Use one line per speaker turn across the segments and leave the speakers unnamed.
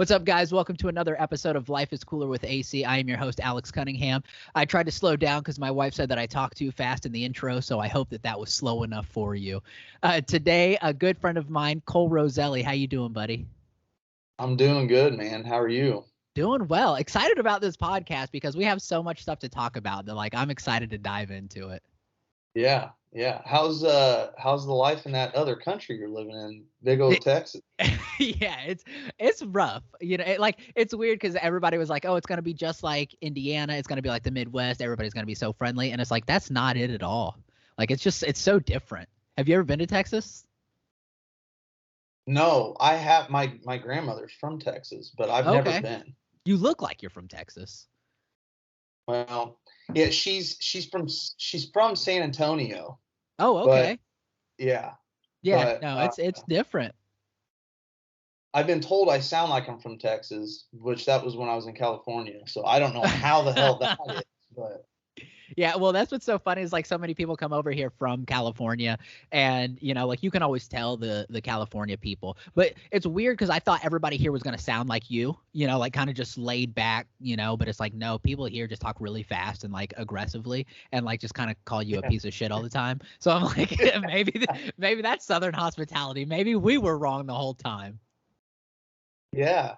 What's up, guys? Welcome to another episode of Life is Cooler with AC. I am your host, Alex Cunningham. I tried to slow down because my wife said that I talked too fast in the intro, so I hope that was slow enough for you. Today, a good friend of mine, Cole Rosselli. How you doing, buddy?
I'm doing good, man. How are you?
Doing well. Excited about this podcast because we have so much stuff to talk about that, I'm excited to dive into it.
Yeah. How's the life in that other country you're living in? Big old Texas.
Yeah, it's rough. It's weird because everybody was like, oh, it's gonna be just like Indiana. It's gonna be like the Midwest. Everybody's gonna be so friendly, and it's like that's not it at all. It's so different. Have you ever been to Texas?
No, I have my grandmother's from Texas, but I've never been.
You look like you're from Texas.
Well, yeah, she's from San Antonio.
Oh, okay.
But, yeah.
Yeah, but, no, it's different.
I've been told I sound like I'm from Texas, which that was when I was in California. So I don't know how the hell that is, but.
Yeah, well, that's what's so funny is so many people come over here from California and, you can always tell the California people. But it's weird because I thought everybody here was going to sound like you, kind of just laid back, but it's like, no, people here just talk really fast and aggressively and just kind of call you a piece of shit all the time. So I'm like, maybe that's Southern hospitality. Maybe we were wrong the whole time.
Yeah.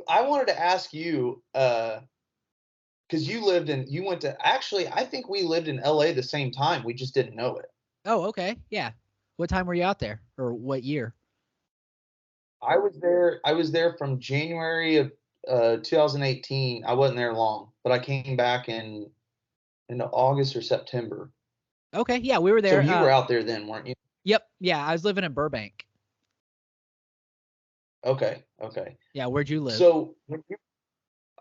I wanted to ask you, because I think we lived in LA the same time. We just didn't know it.
Oh, okay. Yeah. What time were you out there or what year?
I was there from January of 2018. I wasn't there long, but I came back in August or September.
Okay. Yeah, we were there.
So you were out there then, weren't you?
Yep. Yeah, I was living in Burbank.
Okay.
Yeah, where'd you live?
So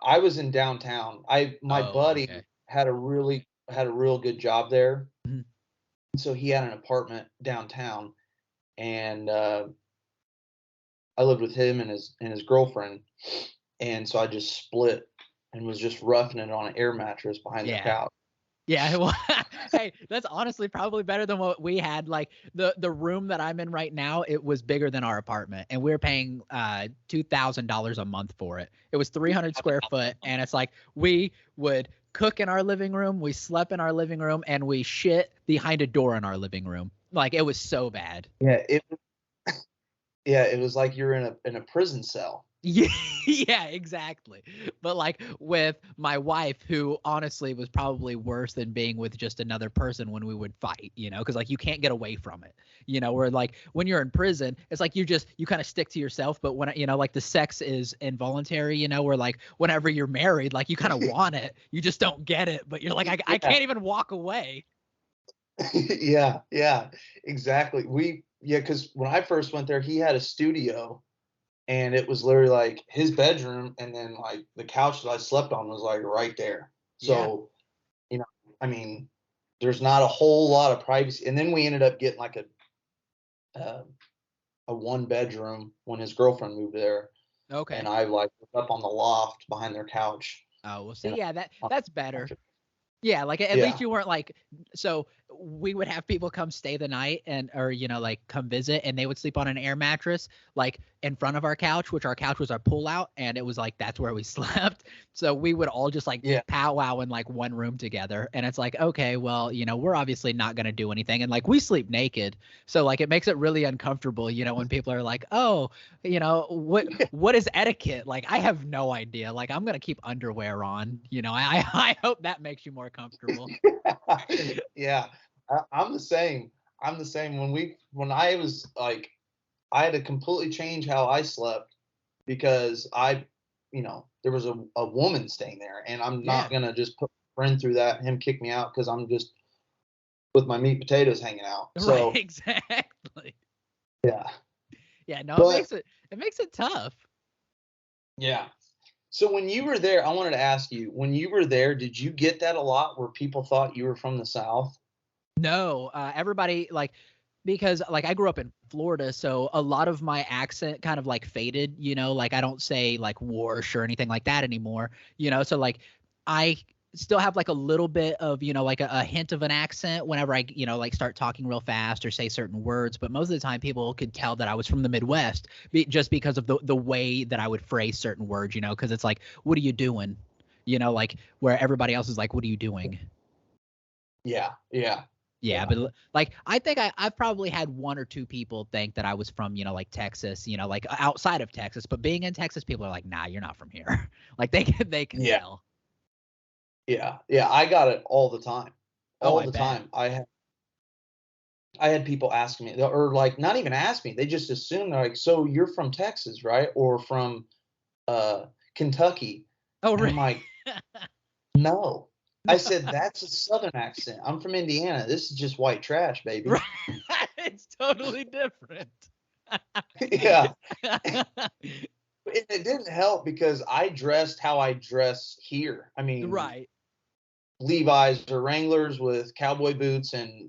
I was in downtown. My buddy had a real good job there.
Mm-hmm.
So he had an apartment downtown, and I lived with him and his girlfriend, and so I just split and was just roughing it on an air mattress behind the couch.
Yeah, well, hey, that's honestly probably better than what we had. The room that I'm in right now, it was bigger than our apartment, and we were paying $2,000 a month for it. It was 300 square foot, and it's like we would cook in our living room, we slept in our living room, and we shit behind a door in our living room. It was so bad.
Yeah, it was like you're in a prison cell.
Yeah, exactly. But with my wife, who honestly was probably worse than being with just another person when we would fight, because you can't get away from it, where when you're in prison, it's you kind of stick to yourself. But when, the sex is involuntary, where whenever you're married, you kind of want it, you just don't get it. But you're like, I can't even walk away.
Yeah, exactly. Because when I first went there, he had a studio. And it was literally his bedroom, and then the couch that I slept on was right there. So, there's not a whole lot of privacy. And then we ended up getting a 1-bedroom when his girlfriend moved there.
Okay.
And I was up on the loft behind their couch.
Oh, well, see, yeah, that's better. Yeah, at least you weren't so we would have people come stay the night or come visit, and they would sleep on an air mattress in front of our couch, which our couch was our pull out, and it was that's where we slept. So we would all just powwow in one room together, and it's okay, well, we're obviously not going to do anything, and we sleep naked, so it makes it really uncomfortable, when people are oh, what is etiquette? I have no idea. I'm going to keep underwear on, I hope that makes you more comfortable.
Yeah, I'm the same. When I was I had to completely change how I slept because there was a woman staying there, and I'm not gonna just put a friend through that and him kick me out because I'm just with my meat and potatoes hanging out. So
right, exactly.
Yeah,
no, it makes it tough.
Yeah. So when you were there, I wanted to ask you, when you were there, did you get that a lot where people thought you were from the South?
No, everybody because I grew up in Florida, so a lot of my accent kind of faded, I don't say warsh or anything like that anymore, so I still have like a little bit of, like a hint of an accent whenever I, like start talking real fast or say certain words. But most of the time people could tell that I was from the Midwest just because of the way that I would phrase certain words, because it's like, what are you doing? Like where everybody else is like, what are you doing?
Yeah. Yeah.
Yeah, but like I think I've probably had one or two people think that I was from, like Texas, like outside of Texas. But being in Texas, people are like, nah, you're not from here. Like they can tell.
Yeah. Yeah. I got it all the time.
Oh,
All
I
the
bet.
time. I had people ask me, or like not even ask me, they just assume they're like, so you're from Texas, right? Or from Kentucky.
Oh,
And
really?
I'm like, no. I said, that's a Southern accent. I'm from Indiana. This is just white trash, baby.
Right. It's totally different.
Yeah. It didn't help because I dressed how I dress here. I mean,
Right.
Levi's or Wranglers with cowboy boots and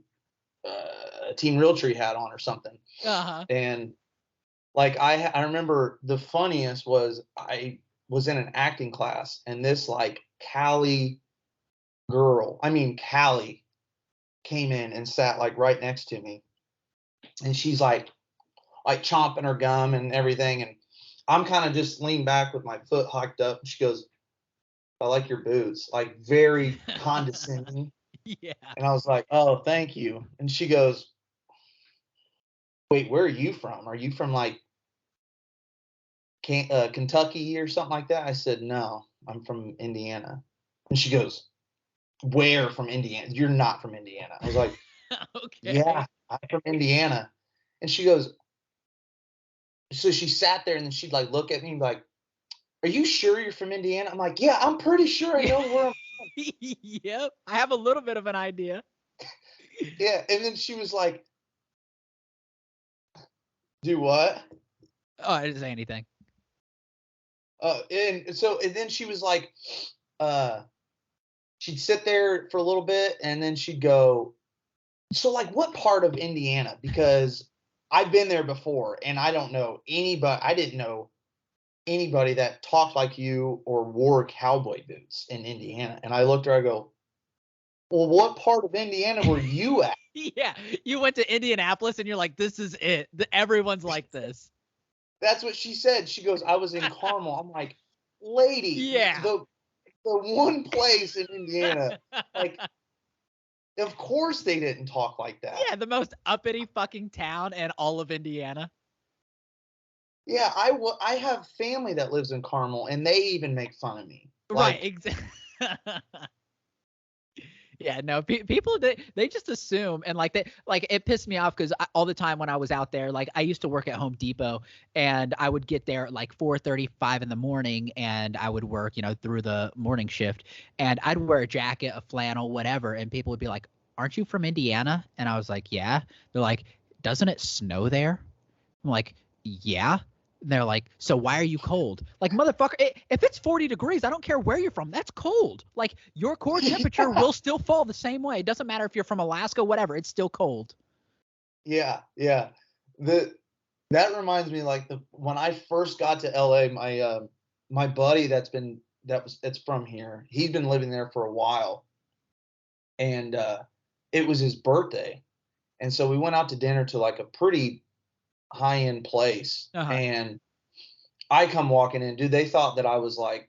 a Team Realtree hat on or something.
Uh-huh.
And like I remember the funniest was I was in an acting class and this like Callie girl, I mean Callie, came in and sat like right next to me, and she's like chomping her gum and everything, and I'm kind of just leaned back with my foot hiked up, and she goes, I like your boots, like very condescending.
Yeah.
And I was like, oh, thank you. And she goes, wait, where are you from? Are you from like Kentucky or something like that? I said, no, I'm from Indiana. And she goes, where from Indiana? You're not from Indiana. I was like,
Okay.
yeah, I'm from Indiana. And she goes, so she sat there and then she'd like look at me and be like, are you sure you're from Indiana? I'm like, yeah, I'm pretty sure I know where I'm from.
Yep. I have a little bit of an idea.
Yeah. And then she was like, do what?
Oh, I didn't say anything.
And then she was like, she'd sit there for a little bit and then she'd go, so like what part of Indiana? Because I've been there before and I don't know anybody. I didn't know anybody that talked like you or wore cowboy boots in Indiana. And I looked at her, I go, well, what part of Indiana were you at?
Yeah. You went to Indianapolis and you're like, this is it. Everyone's like this.
That's what she said. She goes, I was in Carmel. I'm like, lady,
Yeah.
the one place in Indiana, like, of course they didn't talk like that.
Yeah, the most uppity fucking town in all of Indiana.
Yeah, I have family that lives in Carmel, and they even make fun of me.
Right,
Like,
exactly. Yeah, no, people they just assume, and like it pissed me off because all the time when I was out there, like I used to work at Home Depot, and I would get there at like 4:35 in the morning, and I would work, through the morning shift, and I'd wear a jacket, a flannel, whatever, and people would be like, "Aren't you from Indiana?" And I was like, "Yeah." They're like, "Doesn't it snow there?" I'm like, "Yeah." And they're like, so why are you cold? Like, motherfucker, if it's 40 degrees, I don't care where you're from. That's cold. Like, your core temperature will still fall the same way. It doesn't matter if you're from Alaska, whatever. It's still cold.
yeah, yeah. That reminds me, like when I first got to LA, my buddy that's from here. He's been living there for a while, and it was his birthday, and so we went out to dinner to like a pretty high end place,
Uh-huh.
and I come walking in, dude. They thought that I was like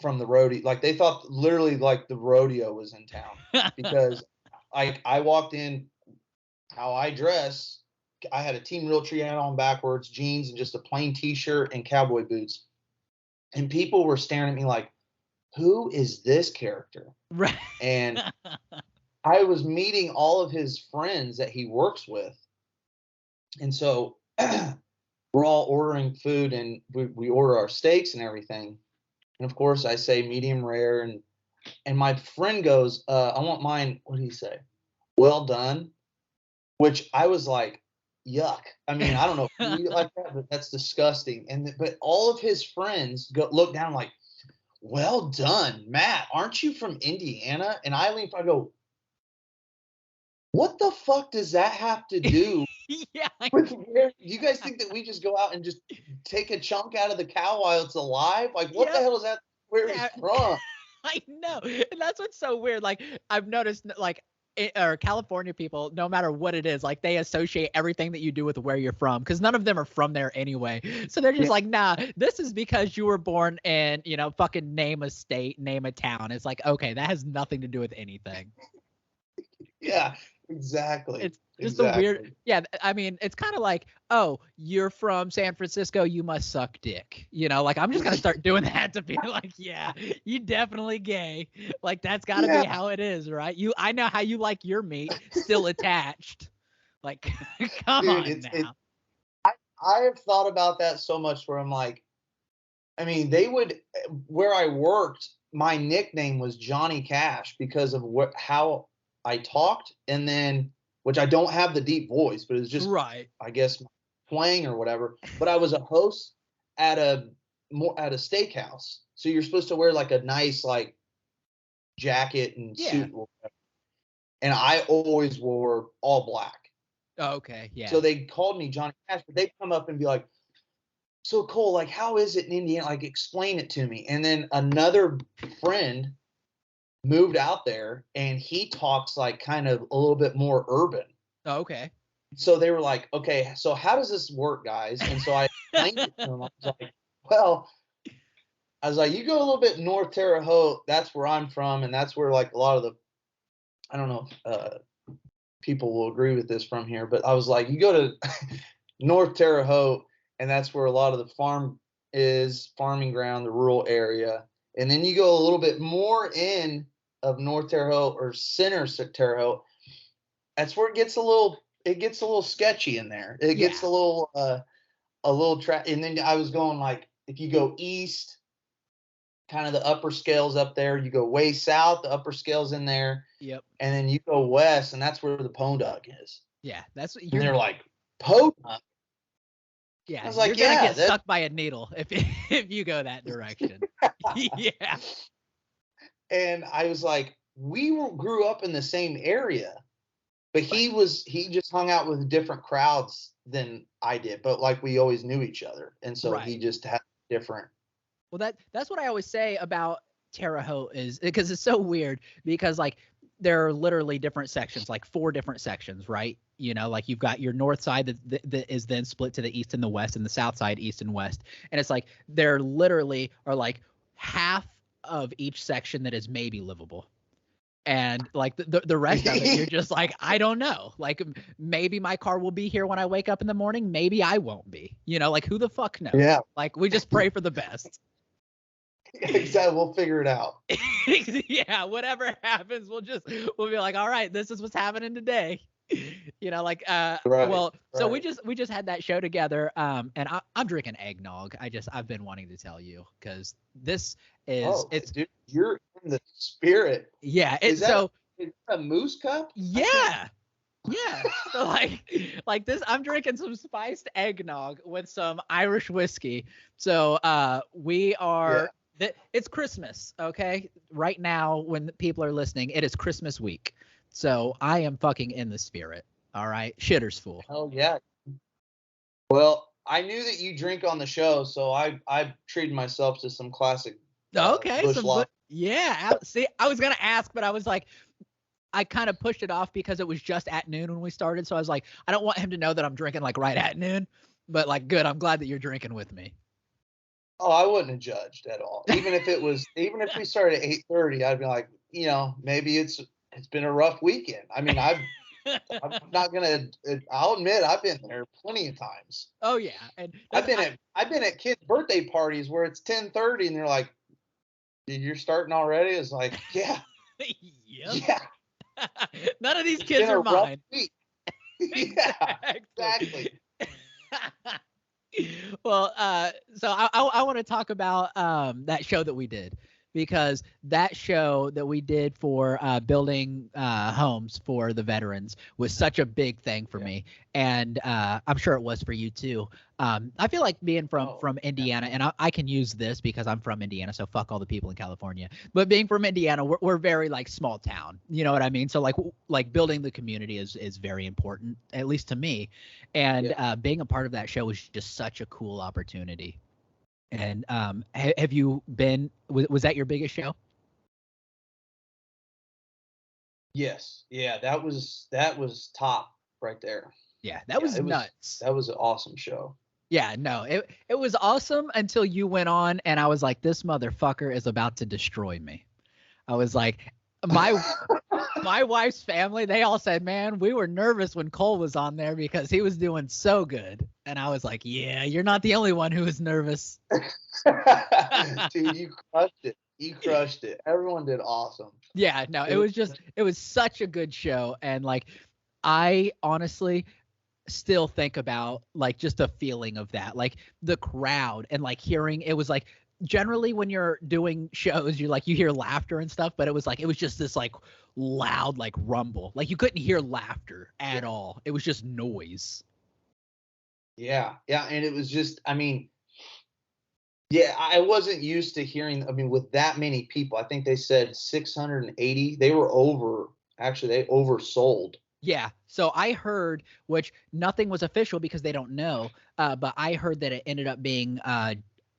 from the rodeo, like they thought literally like the rodeo was in town because I walked in how I dress. I had a Team Realtree hat on backwards, jeans, and just a plain T-shirt and cowboy boots, and people were staring at me like, "Who is this character?"
Right.
And I was meeting all of his friends that he works with, and so we're all ordering food, and we order our steaks and everything. And of course, I say medium rare, and my friend goes, I want mine. What do you say? Well done. Which I was like, yuck. I mean, I don't know if you eat it like that, but that's disgusting. But all of his friends look down like, well done, Matt. Aren't you from Indiana? And I go, what the fuck does that have to do
Yeah.
with where you guys think that we just go out and just take a chunk out of the cow while it's alive? Like, what the
Yep.
hell is that? Where he's
Yeah.
from?
I know, and that's what's so weird. Like I've noticed, like or California people, no matter what it is, like they associate everything that you do with where you're from, because none of them are from there anyway. So they're just like, nah, this is because you were born in, fucking name a state, name a town. It's like, okay, that has nothing to do with anything.
Yeah, exactly.
It's just a weird, yeah. I mean, it's kind of like, oh, you're from San Francisco, you must suck dick. Like I'm just gonna start doing that to be like, yeah, you definitely gay. Like that's got to be how it is, right? I know how you like your meat still attached. Like, come on now.
I have thought about that so much where I'm like, I mean, where I worked, my nickname was Johnny Cash because of how I talked, and then, which I don't have the deep voice, but it's just,
right,
I guess, twang or whatever. But I was a host at a steakhouse, so you're supposed to wear like a nice like jacket and suit, or whatever. And I always wore all black.
Oh, okay, yeah.
So they called me Johnny Cash, but they'd come up and be like, "So Cole, like, how is it in Indiana? Like, explain it to me." And then another friend moved out there, and he talks like kind of a little bit more urban.
Oh, okay.
So they were like, "Okay, so how does this work, guys?" And so I explained it to them. I was like, "Well," I was like, "You go a little bit north Terre Haute. That's where I'm from, and that's where like a lot of the, I don't know if people will agree with this from here, but I was like, you go to North Terre Haute, and that's where a lot of the farming ground, the rural area. And then you go a little bit more in of North Terre Haute or center Terre Haute. That's where it gets a little sketchy in there. It gets a little and then I was going like, if you go east, kind of the upper scales up there, you go way south, the upper scales in there.
Yep.
And then you go west, and that's where the Ponduk is.
Yeah, that's what
you're. And they're like, Ponduk?
Yeah,
I was like,
you're gonna get stuck by a needle if you go that direction. Yeah.
And I was like, grew up in the same area, but he just hung out with different crowds than I did, but like we always knew each other, and so he just had different.
Well, that's what I always say about Terre Haute is because it's so weird because like there are literally different sections, like 4 different sections, right? Like you've got your north side that is then split to the east and the west, and the south side, east and west. And it's like there literally are like half of each section that is maybe livable. And like the rest of it, you're just like, I don't know. Like maybe my car will be here when I wake up in the morning. Maybe I won't be. Like who the fuck knows?
Yeah.
Like we just pray for the best.
Exactly. We'll figure it out.
Yeah, whatever happens, we'll be like, all right, this is what's happening today. So we just had that show together, and I'm drinking eggnog. I've been wanting to tell you because this is
dude, you're in the spirit.
Yeah,
is that a moose cup?
Yeah. Yeah. So like this, I'm drinking some spiced eggnog with some Irish whiskey. So we are. Yeah. It's Christmas, okay? Right now, when people are listening, it is Christmas week. So I am fucking in the spirit. All right, shitter's full.
Oh yeah. Well, I knew that you drink on the show, so I treated myself to some classic.
Okay. Yeah. See, I was gonna ask, but I was like, I kind of pushed it off because it was just at noon when we started. So I was like, I don't want him to know that I'm drinking like right at noon. But like, good. I'm glad that you're drinking with me.
Oh, I wouldn't have judged at all. Even if we started at 8:30, I'd be like, maybe it's been a rough weekend. I mean, I'm not gonna. I'll admit I've been there plenty of times.
Oh yeah, and
I've been at kids' birthday parties where it's 10:30 and they're like, "You're starting already?" It's like, yeah,
yeah. None of these kids are mine.
Yeah, exactly.
Well, so I want to talk about that show that we did, because that show that we did for building homes for the veterans was such a big thing for me, and I'm sure it was for you too. I feel like being from Indiana, and I can use this because I'm from Indiana, so fuck all the people in California. But being from Indiana, we're very like small town, you know what I mean? So like building the community is very important, at least to me, and being a part of that show was just such a cool opportunity. And have you been? Was that your biggest show?
Yes. Yeah, that was top right there.
Yeah, that was nuts.
That was an awesome show.
Yeah, no, it was awesome until you went on, and I was like, this motherfucker is about to destroy me. I was like, my wife's family, they all said, man, we were nervous when Cole was on there because he was doing so good. And I was like, yeah, you're not the only one who was nervous.
Dude, you crushed it. You crushed it. Everyone did awesome.
Yeah, no, it was such a good show. And like, I honestly still think about like just the feeling of that, like the crowd and like hearing, it was like, generally when you're doing shows, you hear laughter and stuff, but it was just this like loud like rumble, like you couldn't hear laughter at all. It was just noise.
Yeah, and it was just, I mean, yeah, I wasn't used to hearing, I mean, with that many people. I think they said 680. They oversold.
Yeah, so I heard, which nothing was official because they don't know, but I heard that it ended up being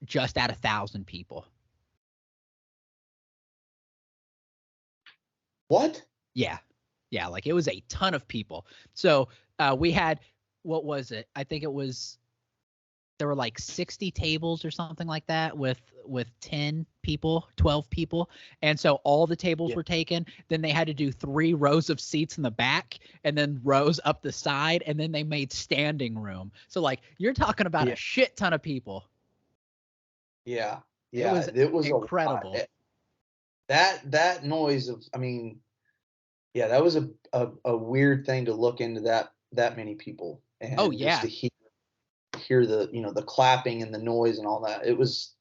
just at 1,000 people.
What?
Yeah, like it was a ton of people. So we had, what was it? I think there were like 60 tables or something like that with 10 people, 12 people. And so all the tables were taken. Then they had to do 3 rows of seats in the back and then rows up the side. And then they made standing room. So like, you're talking about a shit ton of people.
Yeah.
It was incredible.
That noise of, I mean, yeah, that was a weird thing to look into that many people. And just to hear the, the clapping and the noise and all that. It was,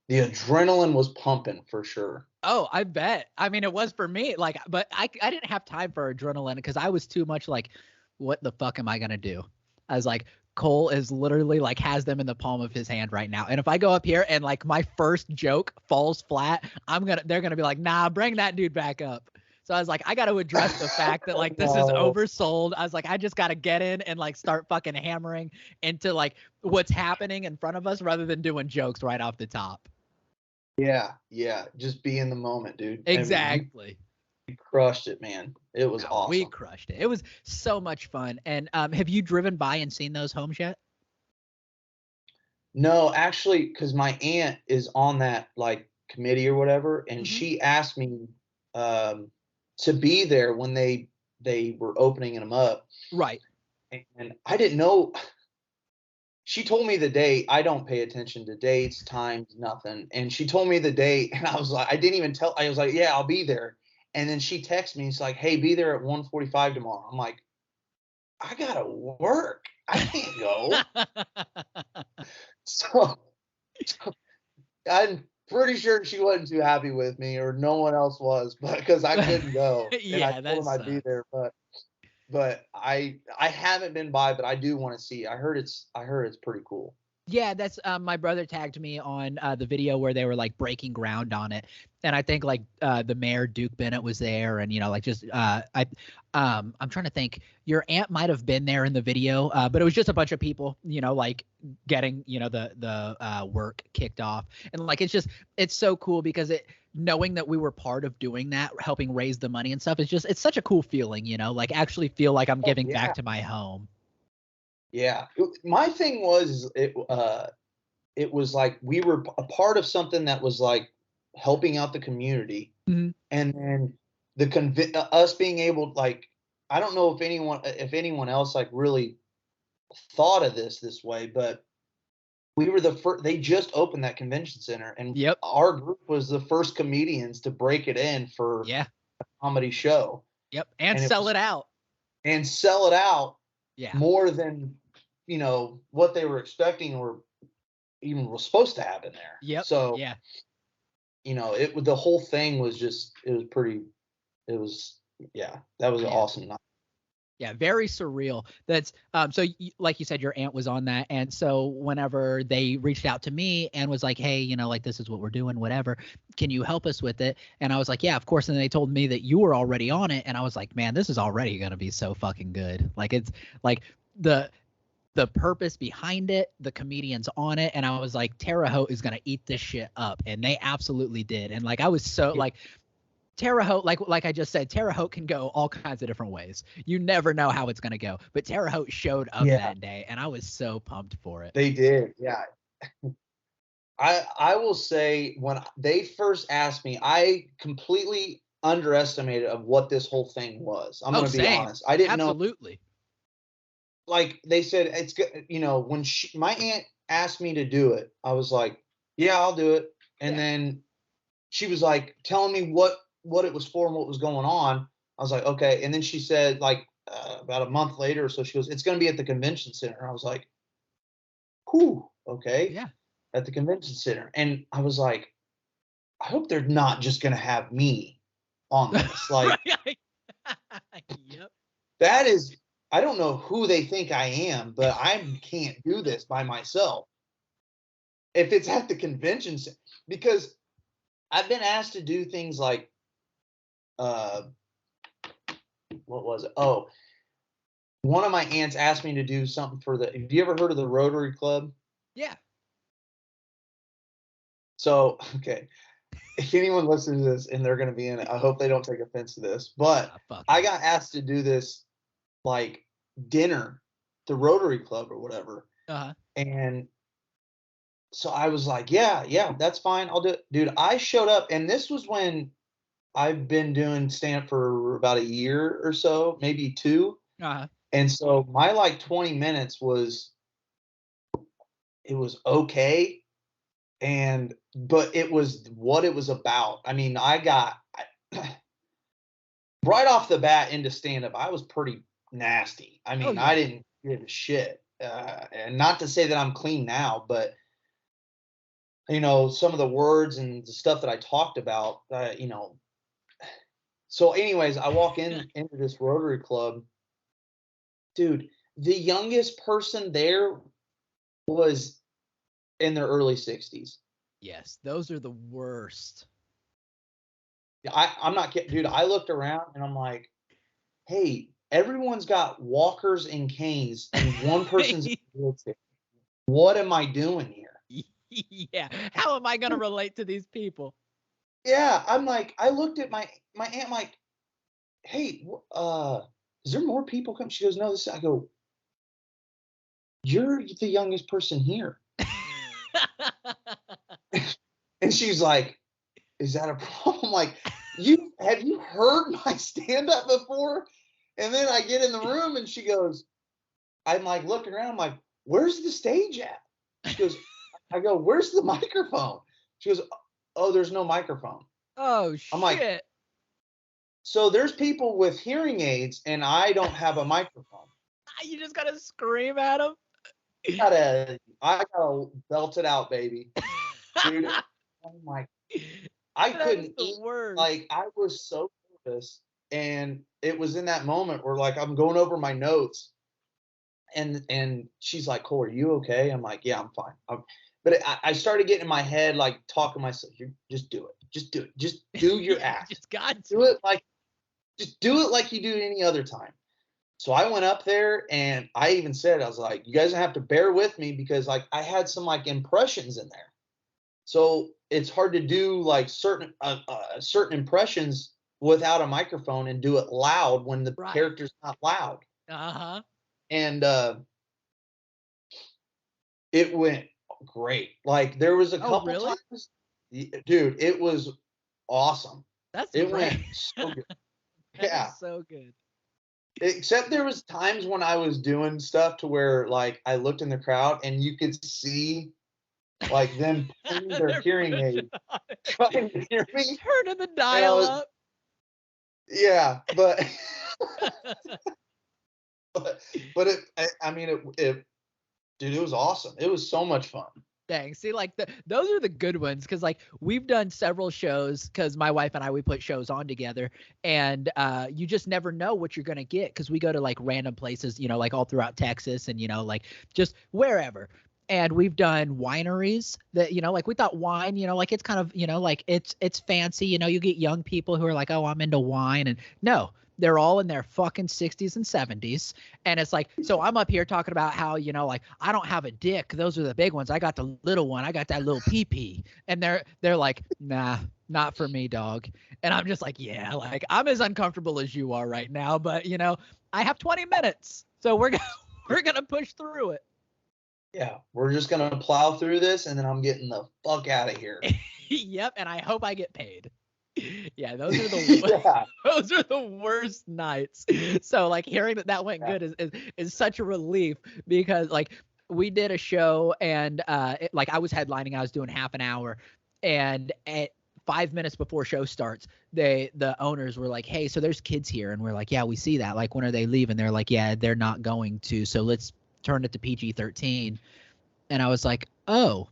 the adrenaline was pumping for sure.
Oh, I bet. I mean, it was for me, like, but I didn't have time for adrenaline because I was too much like, what the fuck am I gonna do? I was like, Cole is literally like has them in the palm of his hand right now. And if I go up here and like my first joke falls flat, they're gonna be like, nah, bring that dude back up. So I was like, I got to address the fact that like this is oversold. I was like, I just got to get in and like start fucking hammering into like what's happening in front of us rather than doing jokes right off the top.
Yeah. Just be in the moment, dude.
Exactly.
I mean, you crushed it, man. It was awesome.
We crushed it. It was so much fun. And have you driven by and seen those homes yet?
No, actually, because my aunt is on that like committee or whatever, and she asked me to be there when they were opening them up.
Right.
And I didn't know. She told me the date. I don't pay attention to dates, times, nothing. And she told me the date, and I was like, I didn't even tell. I was like, yeah, I'll be there. And then she texted me. It's like, hey, be there at 1:45 tomorrow. I'm like, I gotta work. I can't go. So I'm pretty sure she wasn't too happy with me, or no one else was, but because I couldn't go.
Yeah,
and I told them I'd be there, but I haven't been by, but I do want to see. I heard it's pretty cool.
Yeah, that's my brother tagged me on the video where they were like breaking ground on it, and I think like the mayor Duke Bennett was there, and like just I'm trying to think. Your aunt might have been there in the video, but it was just a bunch of people, like getting the work kicked off, and like it's so cool because knowing that we were part of doing that, helping raise the money and stuff, it's such a cool feeling, like actually feel like I'm giving back to my home.
Yeah, my thing was it was like we were a part of something that was like helping out the community, and then us being able, like, I don't know if anyone else like really thought of this way, but we were the first. They just opened that convention center, and our group was the first comedians to break it in for a comedy show.
Yep, and sell it out. Yeah.
More than, what they were expecting or even was supposed to happen there.
Yep.
So, the whole thing was just, that was awesome night.
Yeah, very surreal. That's so like you said, your aunt was on that, and so whenever they reached out to me and was like, hey, like this is what we're doing, whatever, can you help us with it? And I was like, yeah, of course. And they told me that you were already on it, and I was like, man, this is already gonna be so fucking good. Like it's like the purpose behind it, the comedians on it, and I was like, Terre Haute is gonna eat this shit up, and they absolutely did. And like I was so like Terre Haute, like I just said, Terre Haute can go all kinds of different ways. You never know how it's gonna go. But Terre Haute showed up that day, and I was so pumped for it.
They did, yeah. I will say, when they first asked me, I completely underestimated of what this whole thing was. I'm gonna be honest. I didn't know.
Absolutely.
Like they said, it's good. You know, when my aunt asked me to do it, I was like, yeah, I'll do it. And then she was like telling me what it was for and what was going on. I was like, okay. And then she said, like, about a month later or so, she goes, it's going to be at the convention center. I was like, whew, okay.
Yeah.
At the convention center. And I was like, I hope they're not just going to have me on this. Like,
yep.
That is, I don't know who they think I am, but I can't do this by myself. If it's at the convention center, because I've been asked to do things like, what was it? Oh, one of my aunts asked me to do something for have you ever heard of the Rotary Club?
Yeah.
So, okay. If anyone listens to this and they're going to be in it, I hope they don't take offense to this, but I got asked to do this, like, dinner, the Rotary Club or whatever.
Uh-huh.
And so I was like, yeah, that's fine. I'll do it. Dude, I showed up, and this was when I've been doing stand-up for about a year or so, maybe 2.
Uh-huh.
And so my, like, 20 minutes was okay. But it was what it was about. I mean, I got right off the bat into stand-up, I was pretty nasty. I mean, I didn't give a shit. And not to say that I'm clean now, but, you know, some of the words and the stuff that I talked about, you know. So anyways, I walk into this Rotary Club. Dude, the youngest person there was in their early 60s.
Yes, those are the worst.
I'm not kidding, dude. I looked around and I'm like, hey, everyone's got walkers and canes, and one person's in a wheelchair. What am I doing here?
Yeah. How am I going to relate to these people?
Yeah. I'm like, I looked at my aunt, like, hey, is there more people coming? She goes, no, this. I go, you're the youngest person here. And she's like, is that a problem? Like, have you heard my stand-up before? And then I get in the room and she goes, I'm like looking around, I'm like, where's the stage at? She goes, I go, where's the microphone? She goes, oh, there's no microphone.
Oh, shit.
I'm like, so there's people with hearing aids and I don't have a microphone.
You just gotta scream at them.
I gotta belt it out, baby. Dude, oh my, I couldn't eat. Like, I was so nervous. And it was in that moment where, like, I'm going over my notes, and she's like, Cole, are you okay? I'm like, yeah, I'm fine. But I started getting in my head, like, talking to myself, just do it. Just do it. Just do your act.
Just got
to. Just do it like you do any other time. So I went up there and I even said, I was like, you guys have to bear with me because, like, I had some, like, impressions in there. So it's hard to do, like, certain impressions without a microphone and do it loud when the character's not loud.
Uh-huh.
And it went great. Like, there was a couple times, dude, it was awesome.
It
went so good. Yeah.
So good.
Except there was times when I was doing stuff to where, like, I looked in the crowd and you could see, like, them putting their hearing aid, trying to hear me.
Turning the dial up.
Yeah, but but it, dude, it was awesome. It was so much fun.
Dang, see, like, those are the good ones, because, like, we've done several shows, because my wife and I, we put shows on together, and you just never know what you're gonna get, because we go to, like, random places, you know, like all throughout Texas, and, you know, like, just wherever. And we've done wineries that, you know, like, we thought wine, you know, like, it's kind of, you know, like, it's fancy, you know, you get young people who are like, oh, I'm into wine. And no, they're all in their fucking 60s and 70s. And it's like, so I'm up here talking about how, you know, like, I don't have a dick. Those are the big ones. I got the little one. I got that little pee-pee. And they're like, nah, not for me, dog. And I'm just like, yeah, like, I'm as uncomfortable as you are right now, but, you know, I have 20 minutes. So we're going to push through it.
Yeah, we're just going to plow through this, and then I'm getting the fuck out of here.
Yep, and I hope I get paid. Yeah, those are the those are the worst nights. So like hearing that went good is such a relief, because like we did a show and like I was headlining, I was doing half an hour, and at 5 minutes before show starts, the owners were like, "Hey, so there's kids here," and we're like, "Yeah, we see that. Like, when are they leaving?" They're like, "Yeah, they're not going to. So let's turn it to PG-13." And I was like, "Oh,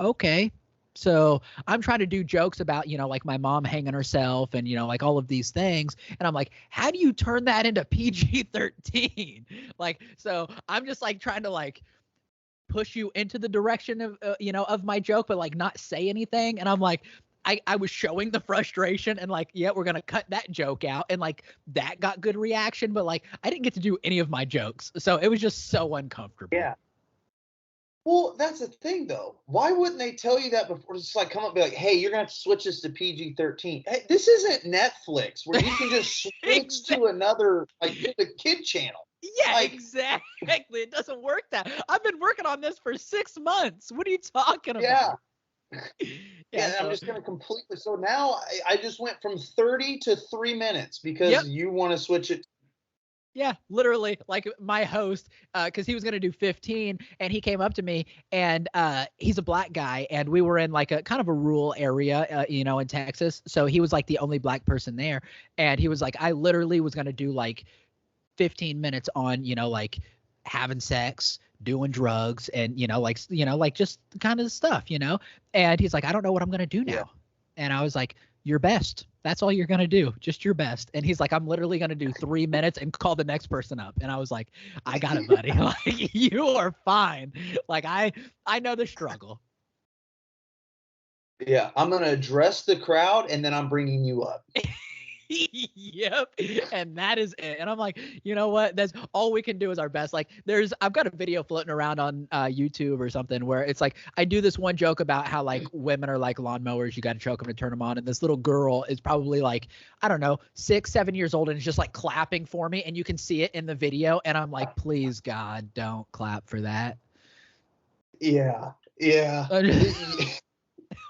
okay." So I'm trying to do jokes about, you know, like my mom hanging herself and, you know, like all of these things. And I'm like, how do you turn that into PG-13? Like, so I'm just like trying to like push you into the direction of, you know, of my joke, but like not say anything. And I'm like, I was showing the frustration and like, yeah, we're going to cut that joke out. And like that got good reaction, but like I didn't get to do any of my jokes. So it was just so uncomfortable.
Yeah. Well, that's the thing, though. Why wouldn't they tell you that before? Just like come up and be like, hey, you're going to have to switch this to PG-13. Hey, this isn't Netflix where you can just switch to another, like, to the kid channel.
Yeah,
like,
exactly. It doesn't work that. I've been working on this for 6 months. What are you talking about?
Yeah, so I'm just going to completely. So now I just went from 30 to 3 minutes because you want to switch it.
Yeah, literally, like my host, because he was going to do 15, and he came up to me, and he's a black guy, and we were in like a kind of a rural area, you know, in Texas. So he was like the only black person there. And he was like, I literally was going to do like 15 minutes on, you know, like having sex, doing drugs, and, you know, like just kind of stuff, you know. And he's like, I don't know what I'm going to do now. Yeah. And I was like, your best. That's all you're going to do. Just your best. And he's like, I'm literally going to do 3 minutes and call the next person up. And I was like, I got it, buddy. Like, you are fine. Like, I know the struggle.
Yeah. I'm going to address the crowd, and then I'm bringing you up.
Yep. And that is it. And I'm like, you know what? That's all we can do is our best. Like I've got a video floating around on YouTube or something where it's like, I do this one joke about how like women are like lawnmowers. You got to choke them to turn them on. And this little girl is probably like, I don't know, 6, 7 years old. And is just like clapping for me. And you can see it in the video. And I'm like, please God, don't clap for that.
Yeah. Yeah.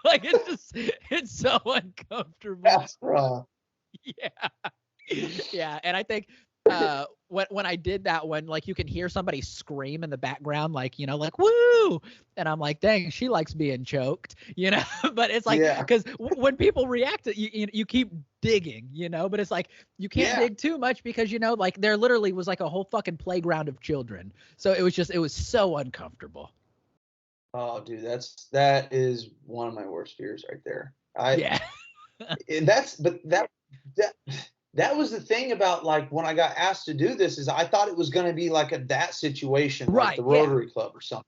Like it's so uncomfortable.
That's rough.
Yeah. And I think when I did that one, like you can hear somebody scream in the background, like, you know, like, woo. And I'm like, dang, she likes being choked, you know. But it's like, because when people react, you keep digging, you know. But it's like you can't dig too much because, you know, like there literally was like a whole fucking playground of children. So it was so uncomfortable.
Oh, dude, that is one of my worst fears right there. And that was the thing about like when I got asked to do this is I thought it was going to be like that situation, like the Rotary Club or something.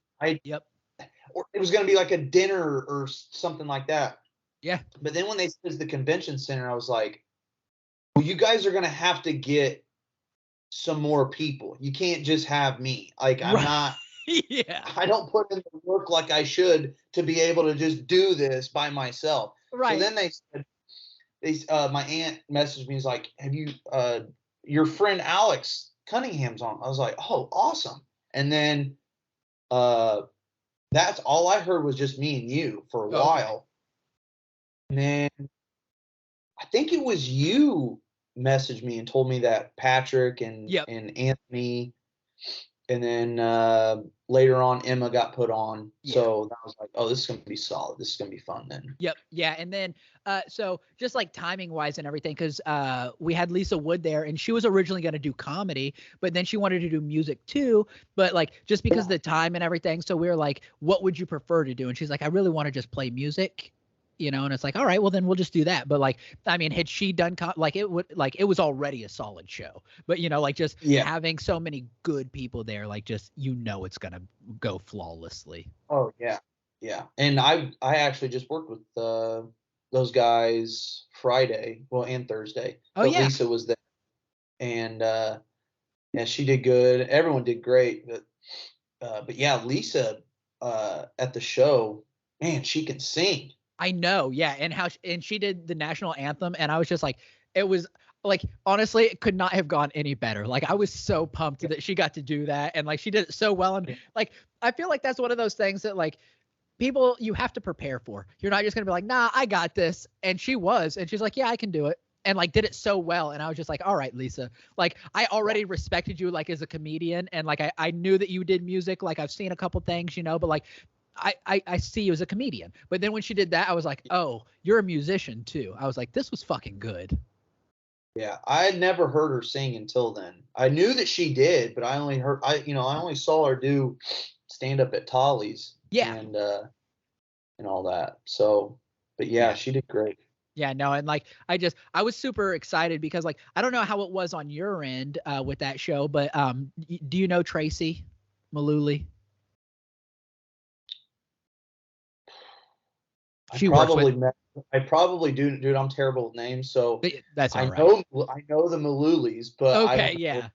Or it was going to be like a dinner or something like that.
Yeah.
But then when they said the convention center, I was like, well, you guys are going to have to get some more people. You can't just have me. Like I'm not.
Yeah.
I don't put in the work like I should to be able to just do this by myself.
Right.
So then they said, my aunt messaged me, is like, have you, your friend Alex Cunningham's on. I was like, oh, awesome. And then that's all I heard was just me and you for a while. And then I think it was you messaged me and told me that Patrick and Anthony, and then later on Emma got put on. So I was like, oh, this is going to be solid. This is going to be fun then.
Yep. Yeah. And then so just like timing wise and everything, because we had Lisa Wood there and she was originally going to do comedy, but then she wanted to do music too. But like just because of the time and everything. So we were like, what would you prefer to do? And she's like, I really want to just play music. You know, and it's like, all right, well then we'll just do that. But like, I mean, had she done it was already a solid show, but you know, like just having so many good people there, like just, you know, it's going to go flawlessly.
Oh yeah. Yeah. And I actually just worked with those guys Friday, and Thursday.
Oh yeah.
Lisa was there. and yeah, she did good. Everyone did great, but yeah, Lisa at the show, man, she can sing.
I know, yeah, and she did the national anthem, and I was just like, it was like, honestly, it could not have gone any better. Like, I was so pumped that she got to do that, and like she did it so well, and like I feel like that's one of those things that like people you have to prepare for. You're not just gonna be like, nah, I got this, and she was, and she's like, yeah, I can do it. And like did it so well, and I was just like, all right, Lisa, like I already respected you like as a comedian, and like I knew that you did music, like I've seen a couple things, but like I see you as a comedian. But then when she did that, I was like, oh, you're a musician too. I was like, this was fucking good.
Yeah, I had never heard her sing until then. I knew that she did, but I only saw her do stand up at Tolly's.
Yeah.
And all that. So, but yeah, she did great.
Yeah, no, and like I was super excited because like I don't know how it was on your end with that show, but do you know Tracy Malooly?
I probably do, dude. I'm terrible with names, so
that's all right.
I know the Malulis, but
okay,
I don't
yeah.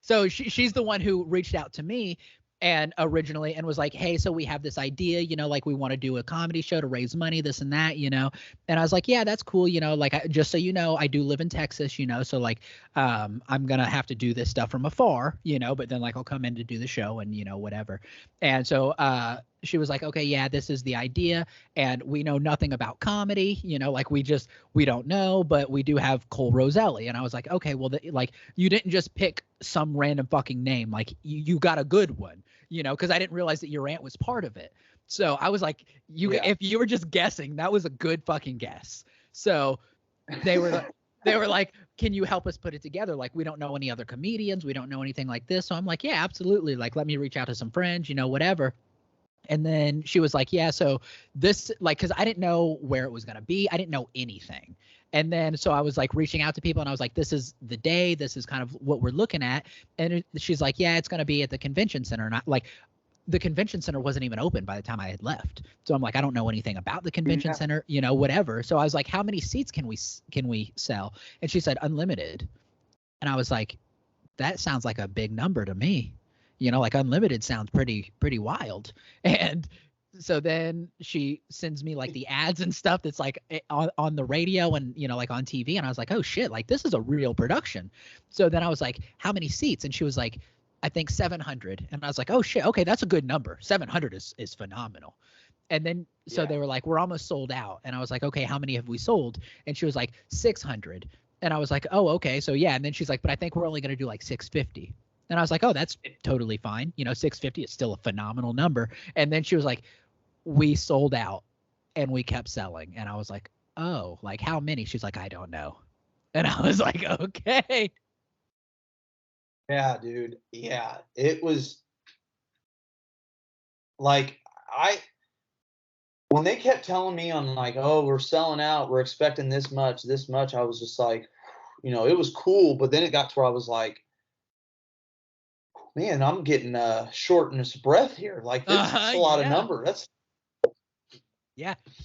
So she's the one who reached out to me and originally and was like, hey, so we have this idea, like we want to do a comedy show to raise money, this and that, and I was like, yeah, that's cool, like just so you know, I do live in Texas, so like I'm gonna have to do this stuff from afar, but then like I'll come in to do the show and whatever. And so she was like, okay, yeah, this is the idea, and we know nothing about comedy, like we don't know, but we do have Cole Rosselli. And I was like, okay, well, like you didn't just pick some random fucking name, like you got a good one, because I didn't realize that your aunt was part of it. So I was like, if you were just guessing, that was a good fucking guess. So they were like, can you help us put it together? Like, we don't know any other comedians, we don't know anything like this. So I'm like, yeah, absolutely. Like, let me reach out to some friends, whatever. And then she was like, yeah, so this, like, because I didn't know where it was going to be. I didn't know anything. And then so I was like reaching out to people and I was like, this is the day. This is kind of what we're looking at. And she's like, yeah, it's going to be at the convention center. Not like the convention center wasn't even open by the time I had left. So I'm like, I don't know anything about the convention center, whatever. So I was like, how many seats can we sell? And she said unlimited. And I was like, that sounds like a big number to me. Like unlimited sounds pretty wild. And so then she sends me like the ads and stuff that's like on the radio and, like on TV. And I was like, oh shit, like this is a real production. So then I was like, how many seats? And she was like, I think 700. And I was like, oh shit, okay, that's a good number. 700 is phenomenal. And then so they were like, we're almost sold out. And I was like, okay, how many have we sold? And she was like, 600. And I was like, oh, okay. So yeah. And then she's like, but I think we're only going to do like 650. And I was like, oh, that's totally fine. 650 is still a phenomenal number. And then she was like, we sold out and we kept selling. And I was like, oh, like how many? She's like, I don't know. And I was like, okay.
Yeah, dude. Yeah. It was like, when they kept telling me on like, oh, we're selling out, we're expecting this much, I was just like, it was cool. But then it got to where I was like, man, I'm getting shortness of breath here. Like that's a lot of number. That's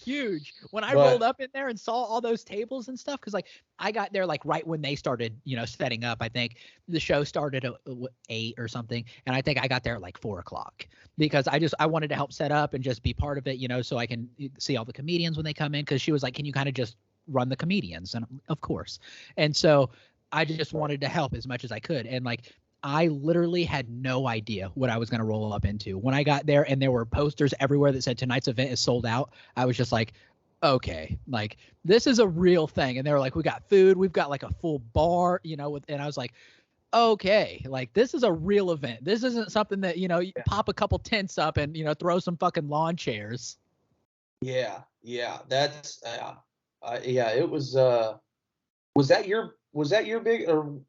huge. When I rolled up in there and saw all those tables and stuff, because like I got there like right when they started, setting up. I think the show started at 8 or something, and I think I got there at like 4:00 because I wanted to help set up and just be part of it, so I can see all the comedians when they come in. Because she was like, can you kind of just run the comedians? And of course. And so I just wanted to help as much as I could. And like I literally had no idea what I was going to roll up into. When I got there and there were posters everywhere that said tonight's event is sold out, I was just like, okay, like this is a real thing. And they were like, we got food, we've got like a full bar, and I was like, okay, like this is a real event. This isn't something that, you pop a couple tents up and, throw some fucking lawn chairs.
Yeah. That's, it was that your big, or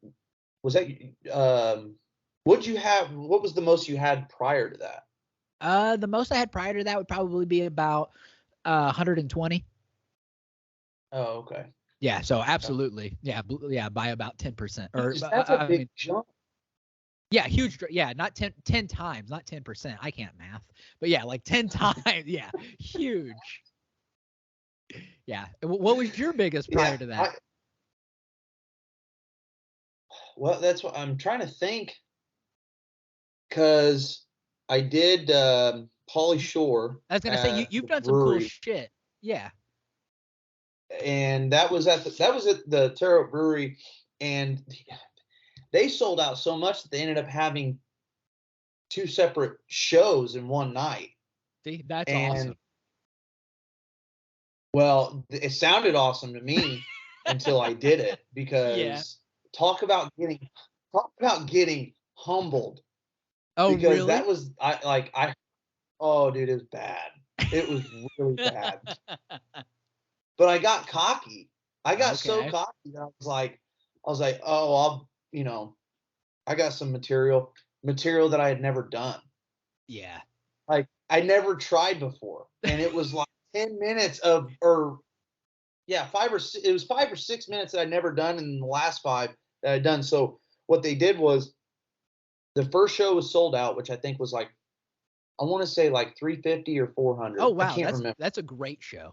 was that, what'd you have? What was the most you had prior to that?
The most I had prior to that would probably be about 120.
Oh, okay.
Yeah, so absolutely. Yeah, by about 10%. Or
that's a big jump.
Yeah, huge. Yeah, not 10 times, not 10%. I can't math. But yeah, like 10 times. Yeah, huge. Yeah. What was your biggest prior to that?
Well, that's what I'm trying to think. Because I did Pauly Shore.
I was gonna say you've done some cool shit. Yeah.
And that was at the Terre Haute Brewery, and they sold out so much that they ended up having 2 separate shows in one night.
See, that's awesome.
Well, it sounded awesome to me until I did it, because talk about getting humbled.
Oh,
because
really?
that was oh, dude, it was bad. It was really bad. But I got cocky. I got so cocky that I was like, oh, I got some material that I had never done.
Yeah.
Like, I never tried before. And it was like 10 minutes it was 5 or 6 minutes that I'd never done, and the last 5 that I'd done. So what they did was, the first show was sold out, which I think was like, I want to say like 350 or 400.
Oh, wow.
I can't remember.
That's a great show.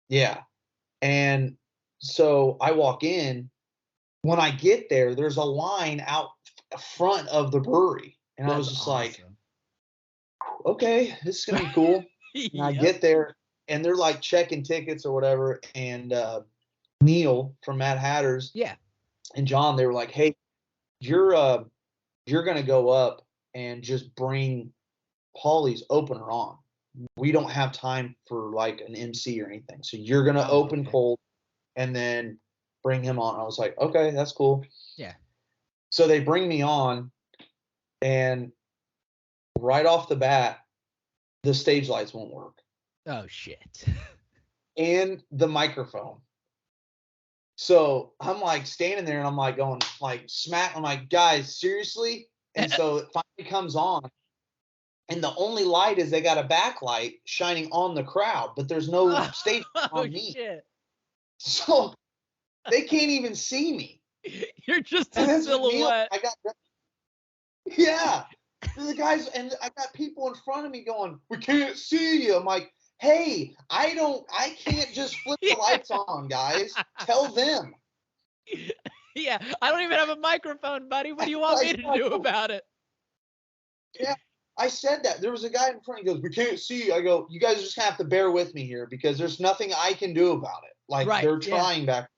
Yeah. And so I walk in. When I get there, there's a line out front of the brewery. And I was just like, okay, this is going to be cool. And I get there, and they're like checking tickets or whatever. And Neil from Mad Hatters and John, they were like, hey, you're going to go up and just bring Pauly's opener on. We don't have time for like an MC or anything. So you're going to open cold and then bring him on. I was like, okay, that's cool.
Yeah.
So they bring me on, and right off the bat, the stage lights won't work.
Oh, shit.
And the microphone. So I'm like standing there, and I'm like going like smack. I'm like, guys, seriously? And so it finally comes on. And the only light is they got a backlight shining on the crowd, but there's no stage on me.
Shit.
So they can't even see me.
You're just a silhouette.
Yeah. The guys, and I got people in front of me going, we can't see you. I'm like, hey, I can't just flip the lights on, guys. Tell them.
Yeah, I don't even have a microphone, buddy. What do you want me to do about it?
Yeah. I said that. There was a guy in front. He goes, we can't see. I go, you guys just have to bear with me here, because there's nothing I can do about it. Like, they're trying back.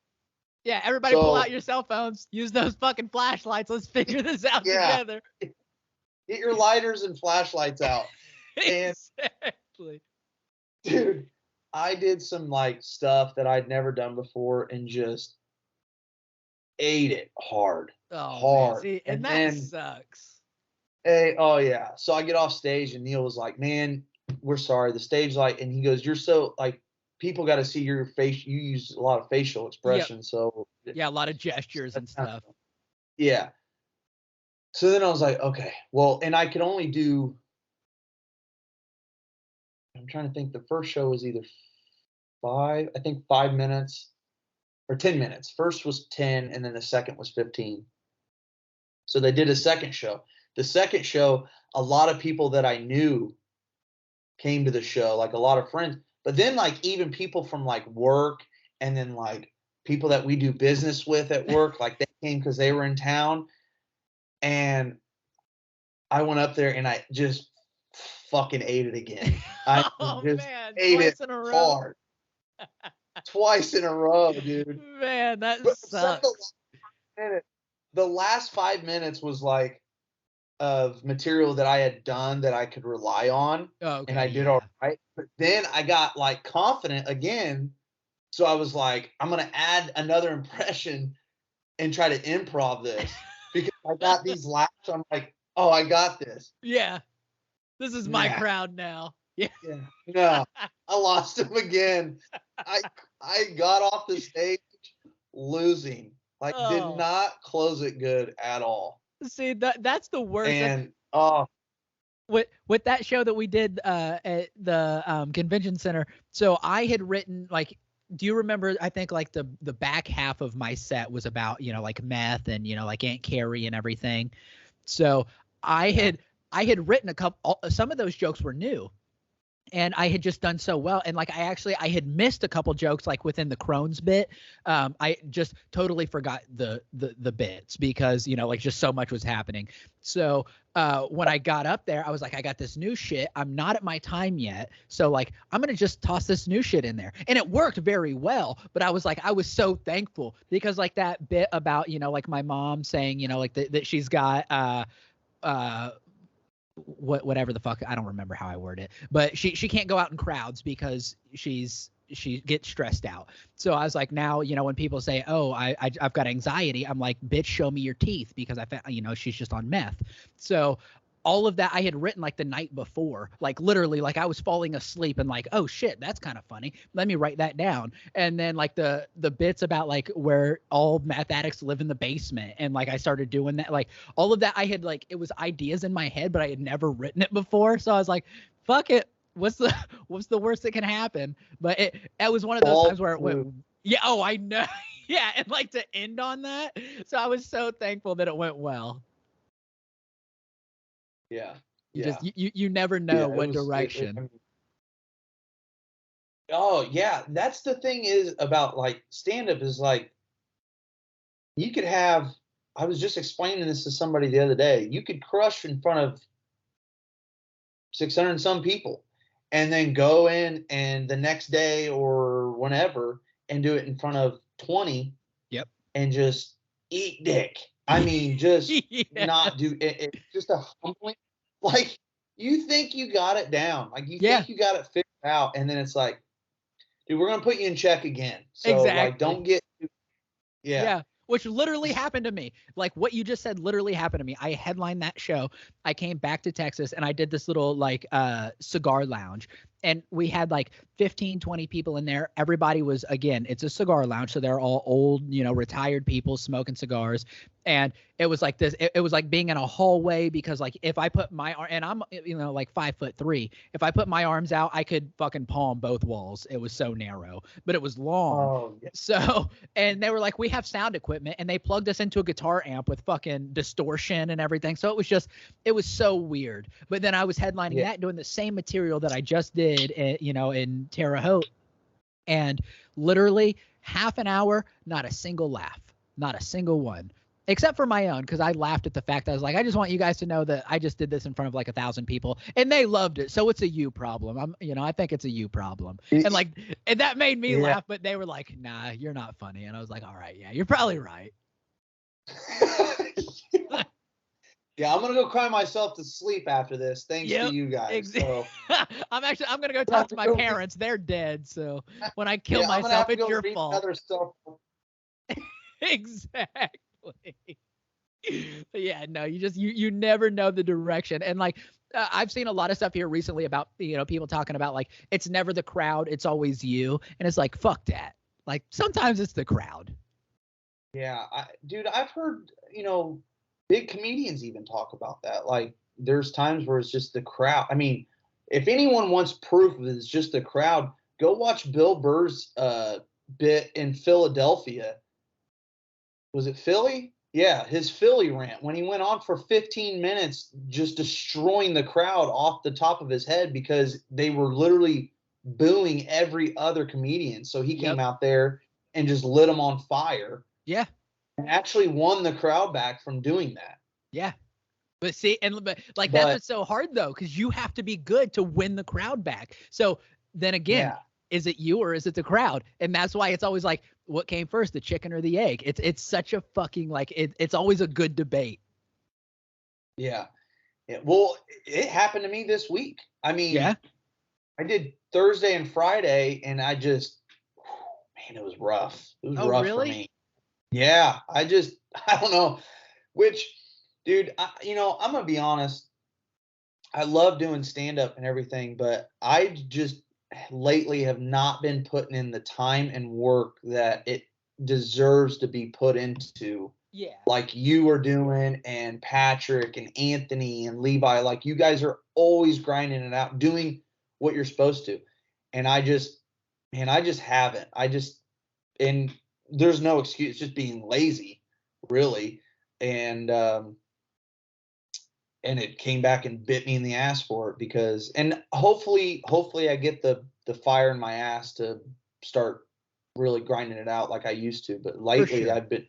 Yeah, everybody pull out your cell phones. Use those fucking flashlights. Let's figure this out together.
Get your lighters and flashlights out.
Exactly.
Dude, I did some like stuff that I'd never done before and just ate it hard.
Hard. Man. See, and that sucks.
Hey, oh yeah. So I get off stage, and Neil was like, man, we're sorry. The stage light. And he goes, you're so like, people got to see your face. You use a lot of facial expression. So
yeah, a lot of gestures and stuff.
Yeah. So then I was like, okay, well, and I could only do, I'm trying to think, the first show was either 5 minutes or 10 minutes. First was 10, and then the second was 15. So they did a second show. The second show, a lot of people that I knew came to the show, like a lot of friends. But then like even people from like work, and then like people that we do business with at work, like they came because they were in town. And I went up there and I just fucking ate it again. I ate it hard. Twice in a row, dude.
Man, that sucks.
The last 5 minutes was like of material that I had done that I could rely on. And I did all right. But then I got like confident again. So I was like, I'm going to add another impression and try to improv this, because I got these laughs. I'm like, oh, I got this.
Yeah. This is my crowd now. Yeah.
No, I lost him again. I got off the stage losing. Like, did not close it good at all.
See, that's the worst.
And
with that show that we did at the convention center, so I had written like, do you remember, I think like the back half of my set was about, like meth and, like Aunt Carrie and everything. So I had written some of those jokes were new. And I had just done so well. And like, I had missed a couple jokes like within the Crohn's bit. I just totally forgot the bits because, you know, like just so much was happening. So when I got up there, I was like, I got this new shit. I'm not at my time yet. So like, I'm going to just toss this new shit in there. And it worked very well. But I was like, I was so thankful because like that bit about, you know, like my mom saying, you know, like that she's got, whatever the fuck, I don't remember how I word it, but she can't go out in crowds because she gets stressed out. So I was like, now, you know, when people say, oh, I've got anxiety, I'm like, bitch, show me your teeth, because I found, you know, she's just on meth. So all of that I had written like the night before, like literally, like I was falling asleep and like, oh shit, that's kind of funny, let me write that down. And then like the bits about like where all meth addicts live in the basement, and like I started doing that, like all of that I had, like, it was ideas in my head, but I had never written it before. So I was like, fuck it, what's the worst that can happen? But it was one of those times where it went, yeah, oh, I know. Yeah, and like to end on that, so I was so thankful that it went well.
Yeah.
You never know what direction.
I mean, oh yeah, that's the thing is about like stand up is like you could have. I was just explaining this to somebody the other day. You could crush in front of 600 and some people, and then go in and the next day or whenever and do it in front of 20.
Yep.
And just eat dick. I mean, just
yes.
not do it. It's just a humbling. Like you think you got it down, like you think you got it figured out, and then it's like, dude, we're gonna put you in check again. So
exactly.
like, don't get.
Yeah. Which literally happened to me. Like what you just said literally happened to me. I headlined that show. I came back to Texas and I did this little like cigar lounge, and we had like 15, 20 people in there. Everybody was, again, it's a cigar lounge, so they're all old, you know, retired people smoking cigars. And it was like this, it was like being in a hallway, because like if I put my arm, and I'm, you know, like 5'3", if I put my arms out, I could fucking palm both walls. It was so narrow, but it was long.
Oh, yeah.
So, and they were like, we have sound equipment, and they plugged us into a guitar amp with fucking distortion and everything. So it was so weird. But then I was headlining that, doing the same material that I just did, you know, in Terre Haute, and literally half an hour, not a single laugh, not a single one, except for my own, because I laughed at the fact that I was like, I just want you guys to know that I just did this in front of like 1,000 people, and they loved it. So it's a you problem. I think it's a you problem. And like, and that made me laugh, but they were like, nah, you're not funny. And I was like, all right, yeah, you're probably right.
Yeah, I'm gonna go cry myself to sleep after this. Thanks to you guys. So.
I'm gonna go talk to my parents. They're dead. So when I kill myself, it's your fault. Exactly. But yeah, no, you never know the direction. And like I've seen a lot of stuff here recently about, you know, people talking about like it's never the crowd, it's always you. And it's like, fuck that. Like sometimes it's the crowd.
Yeah, dude, I've heard, you know, big comedians even talk about that. Like there's times where it's just the crowd. I mean, if anyone wants proof that it's just the crowd, go watch Bill Burr's bit in Philadelphia. Was it Philly? Yeah, his Philly rant when he went on for 15 minutes just destroying the crowd off the top of his head because they were literally booing every other comedian. So he came out there and just lit them on fire.
Yeah.
And actually won the crowd back from doing that.
Yeah. But see, but that's what's so hard though, because you have to be good to win the crowd back. So then again, is it you or is it the crowd? And that's why it's always like, what came first, the chicken or the egg? It's such a fucking like it's always a good debate.
Yeah. Well, it happened to me this week. I mean, I did Thursday and Friday, and I just, man, it was rough. It was rough for me. Yeah, I don't know. Which, dude, I'm gonna be honest. I love doing stand-up and everything, but I just lately have not been putting in the time and work that it deserves to be put into. Yeah. Like you are doing, and Patrick and Anthony and Levi, like you guys are always grinding it out, doing what you're supposed to. And I just haven't. And there's no excuse, just being lazy, really. And and it came back and bit me in the ass for it because, and hopefully I get the fire in my ass to start really grinding it out like I used to. But lately
sure.
I've been,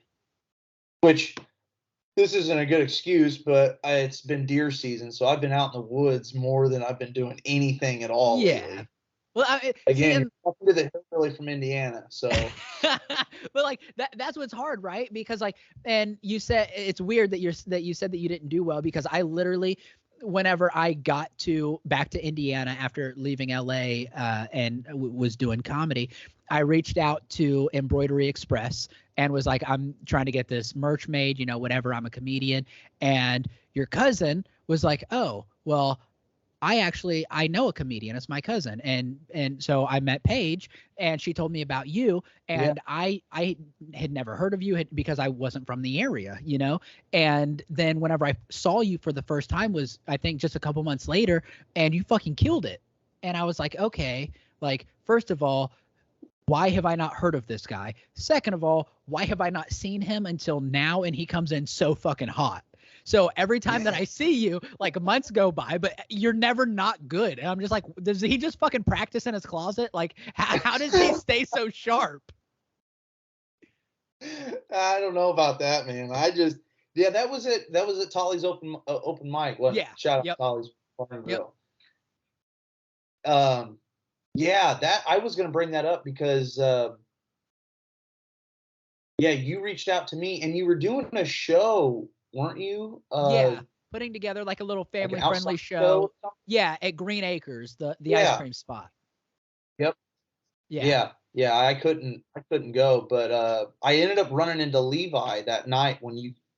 which this isn't a good excuse, but it's been deer season. So I've been out in the woods more than I've been doing anything at all lately.
Well,
Again, you're talking to the hillbilly from Indiana, so.
But like that's what's hard, right? Because like, and you said it's weird that you said that you didn't do well, because I literally, whenever I got back to Indiana after leaving LA and was doing comedy, I reached out to Embroidery Express and was like, I'm trying to get this merch made, whatever. I'm a comedian, and your cousin was like, oh, well, I know a comedian. It's my cousin. And so I met Paige, and she told me about you, and I had never heard of you because I wasn't from the area, And then whenever I saw you for the first time was, I think, just a couple months later, and you fucking killed it. And I was like, okay, like, first of all, why have I not heard of this guy? Second of all, why have I not seen him until now? And he comes in so fucking hot. So every time that I see you, like, months go by, but you're never not good. And I'm just like, does he just fucking practice in his closet? Like, how does he stay so sharp?
I don't know about that, man. That was it. That was at Tolly's open mic. Shout out Tolly's Barn Grill. That I was going to bring that up because, you reached out to me and you were doing a show, weren't you?
Putting together like a little family friendly show. At Green Acres, the ice cream spot.
Yep. Yeah. I couldn't go, but I ended up running into Levi that night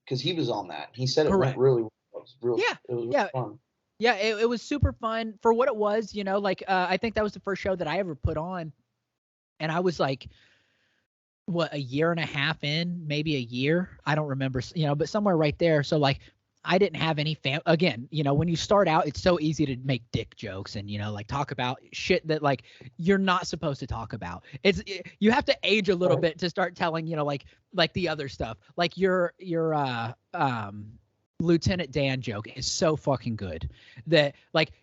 because he was on that. He said it went really well. It was really fun.
Yeah, it was super fun for what it was, I think that was the first show that I ever put on. And I was like, what, a year and a half in, maybe a year. I don't remember, but somewhere right there. So like, I didn't have any again, when you start out, it's so easy to make dick jokes and, like, talk about shit that, like, you're not supposed to talk about. You have to age a little bit to start telling, like the other stuff, like your Lieutenant Dan joke is so fucking good that, like,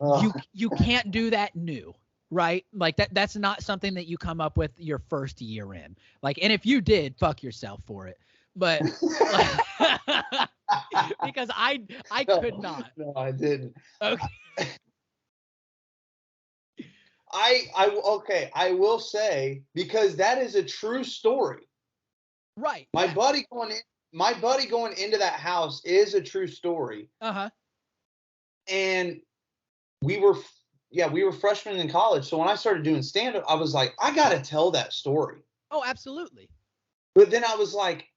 you can't do that new, right? Like, that's not something that you come up with your first year in. Like, and if you did, fuck yourself for it. But like, because I could not.
No, I didn't.
Okay.
I will say, because that is a true story.
Right.
My buddy going into that house is a true story.
Uh-huh.
And we were freshmen in college. So when I started doing stand-up, I was like, I got to tell that story.
Oh, absolutely.
But then I was like,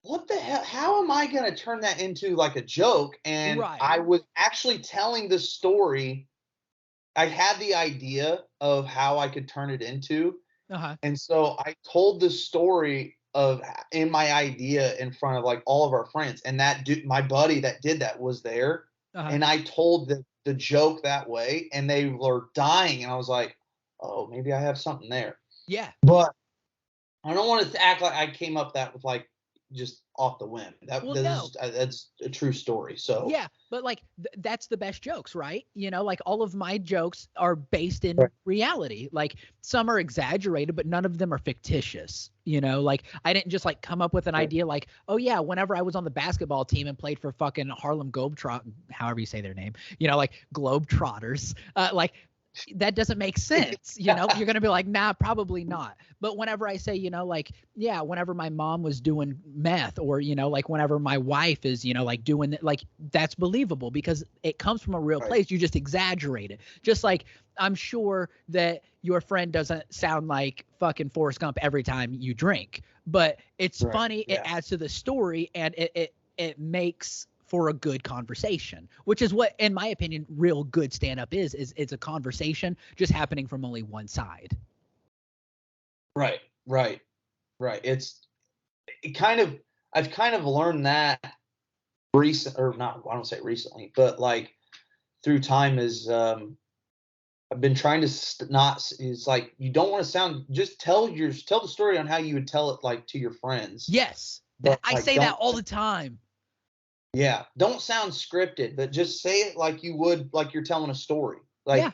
what the hell? How am I going to turn that into like a joke? And I was actually telling the story. I had the idea of how I could turn it into.
Uh-huh.
And so I told the story in my idea in front of like all of our friends. And my buddy that did that was there. Uh-huh. And I told the joke that way, and they were dying. And I was like, oh, maybe I have something there.
Yeah.
But I don't want it to act like I came up that with like just off the whim. That's a true story. So
yeah, but like that's the best jokes, right? Like all of my jokes are based in reality. Like some are exaggerated, but none of them are fictitious. Like I didn't just like come up with an idea like, oh yeah, whenever I was on the basketball team and played for fucking Harlem however you say their name, like Globetrotters, like that doesn't make sense. You're going to be like, nah, probably not. But whenever I say, like, yeah, whenever my mom was doing meth, or, like whenever my wife is, like doing it, like that's believable because it comes from a real place. You just exaggerate it. Just like I'm sure that your friend doesn't sound like fucking Forrest Gump every time you drink, but it's funny. Yeah. It adds to the story, and it makes for a good conversation, which is what, in my opinion, real good stand-up is it's a conversation just happening from only one side.
Right. I've kind of learned that I don't say recently, but like through time is, I've been trying to it's like, you don't want to sound, just tell the story on how you would tell it, like to your friends.
Yes. I say that all the time.
Yeah, don't sound scripted, but just say it like you would, like you're telling a story.
Yeah.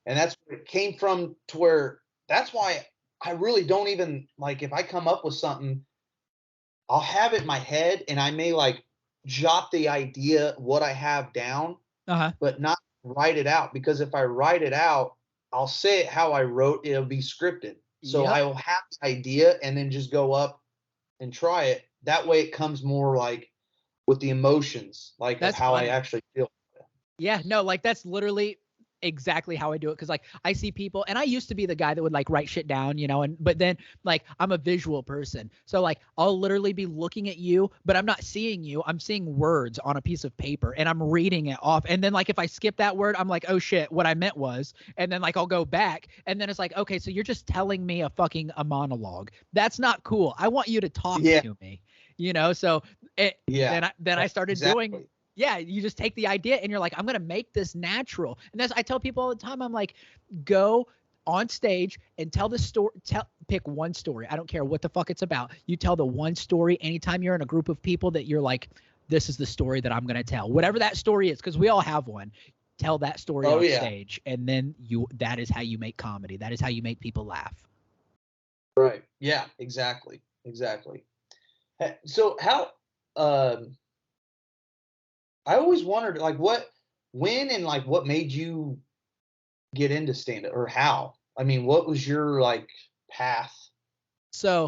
And that's where it came from, to where that's why I really don't even, like, if I come up with something, I'll have it in my head and I may like jot the idea, what I have down, but not write it out, because if I write it out, I'll say it how I wrote, it'll be scripted. So I will have the idea and then just go up and try it. That way it comes more like with the emotions, like
That's
of how
funny.
I actually feel.
Yeah, no, like that's literally exactly how I do it. Cause like I see people, and I used to be the guy that would like write shit down, you know, but then like I'm a visual person. So like I'll literally be looking at you, but I'm not seeing you. I'm seeing words on a piece of paper and I'm reading it off. And then like if I skip that word, I'm like, oh shit, what I meant was, and then like I'll go back and then it's like, okay, so you're just telling me a monologue. That's not cool. I want you to talk to me, you know? So then I started doing. Yeah, you just take the idea and you're like, I'm going to make this natural. And that's, I tell people all the time, I'm like, go on stage and tell the story, pick one story. I don't care what the fuck it's about. You tell the one story anytime you're in a group of people that you're like, this is the story that I'm going to tell. Whatever that story is, because we all have one. Tell that story on stage. And then that is how you make comedy. That is how you make people laugh.
Right. Yeah, exactly. Exactly. So how, I always wondered, like, when and like what made you get into stand-up, or how? I mean, what was your like path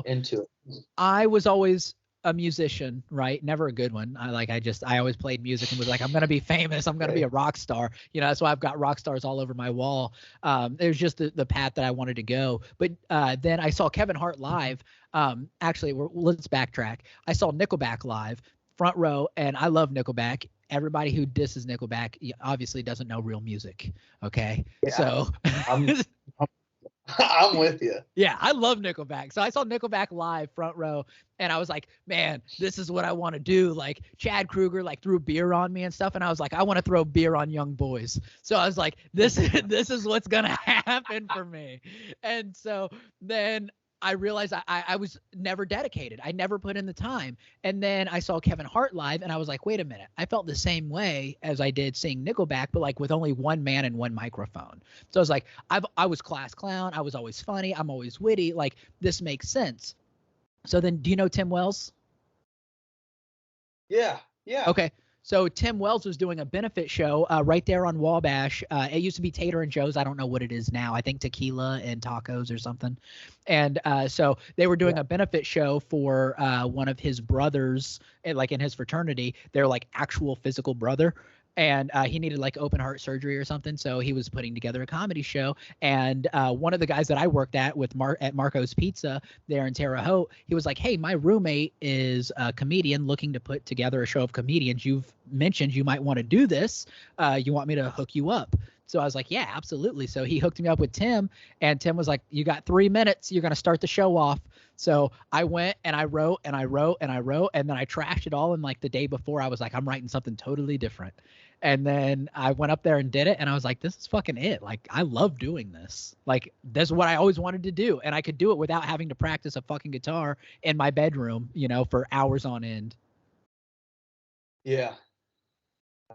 into it?
I was always a musician, right? Never a good one. I always played music and was like, I'm going to be famous. I'm going to be a rock star. You know, that's why I've got rock stars all over my wall. It was just the path that I wanted to go. But then I saw Kevin Hart live. Actually, let's backtrack. I saw Nickelback live, front row, and I love Nickelback. Everybody who disses Nickelback obviously doesn't know real music. Okay. Yeah. So
I'm with you.
Yeah, I love Nickelback. So I saw Nickelback live, front row, and I was like, man, this is what I want to do. Like Chad Kroeger like threw beer on me and stuff, and I was like, I want to throw beer on young boys. So I was like, this is what's gonna happen for me. And so then I realized I was never dedicated. I never put in the time. And then I saw Kevin Hart live and I was like, wait a minute. I felt the same way as I did seeing Nickelback, but like with only one man and one microphone. So I was like, I was class clown. I was always funny. I'm always witty. Like this makes sense. So then do you know Tim Wells?
Yeah. Yeah.
Okay. So Tim Wells was doing a benefit show right there on Wabash. It used to be Tater and Joe's. I don't know what it is now. I think tequila and tacos or something. And so they were doing a benefit show for one of his brothers, like in his fraternity. They're like actual physical brother. And he needed like open heart surgery or something. So he was putting together a comedy show. And one of the guys that I worked at at Marco's Pizza there in Terre Haute, he was like, hey, my roommate is a comedian looking to put together a show of comedians. You've mentioned you might want to do this. You want me to hook you up? So I was like, yeah, absolutely. So he hooked me up with Tim, and Tim was like, you got 3 minutes. You're going to start the show off. So I went and I wrote and I wrote and I wrote, and then I trashed it all. And like the day before, I was like, I'm writing something totally different. And then I went up there and did it. And I was like, this is fucking it. Like, I love doing this. Like, that's what I always wanted to do. And I could do it without having to practice a fucking guitar in my bedroom, you know, for hours on end.
Yeah.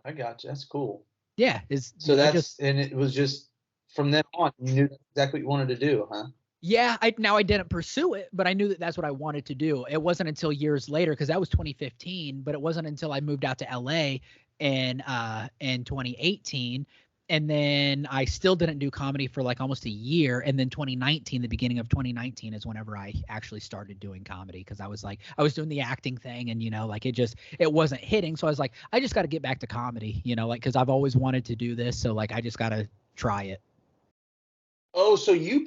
I got you. That's cool.
Yeah.
And it was just from then on, you knew exactly what you wanted to do, huh?
Yeah, I didn't pursue it, but I knew that that's what I wanted to do. It wasn't until years later, because that was 2015, but it wasn't until I moved out to LA in 2018, and then I still didn't do comedy for like almost a year, and then 2019, the beginning of 2019 is whenever I actually started doing comedy, because I was doing the acting thing, and you know, like it wasn't hitting, so I was like, I just got to get back to comedy, you know, like because I've always wanted to do this, so like I just got to try it.
Oh, so you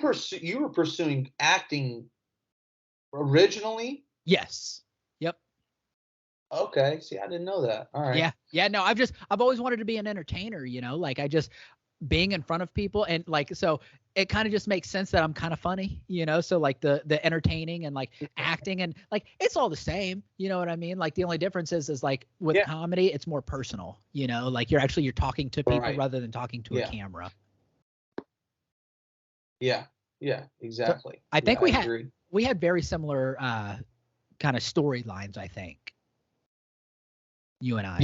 were pursuing acting originally?
Yes. Yep.
Okay. See, I didn't know that. All right.
Yeah. Yeah. No, I've always wanted to be an entertainer, you know, like being in front of people, and like, so it kind of just makes sense that I'm kind of funny, you know? So like the entertaining and like acting and like, it's all the same, you know what I mean? Like the only difference is like with comedy, it's more personal, you know, like you're talking to people rather than talking to a camera.
Yeah. Yeah, exactly.
So I think we had very similar kind of storylines, I think. You and I.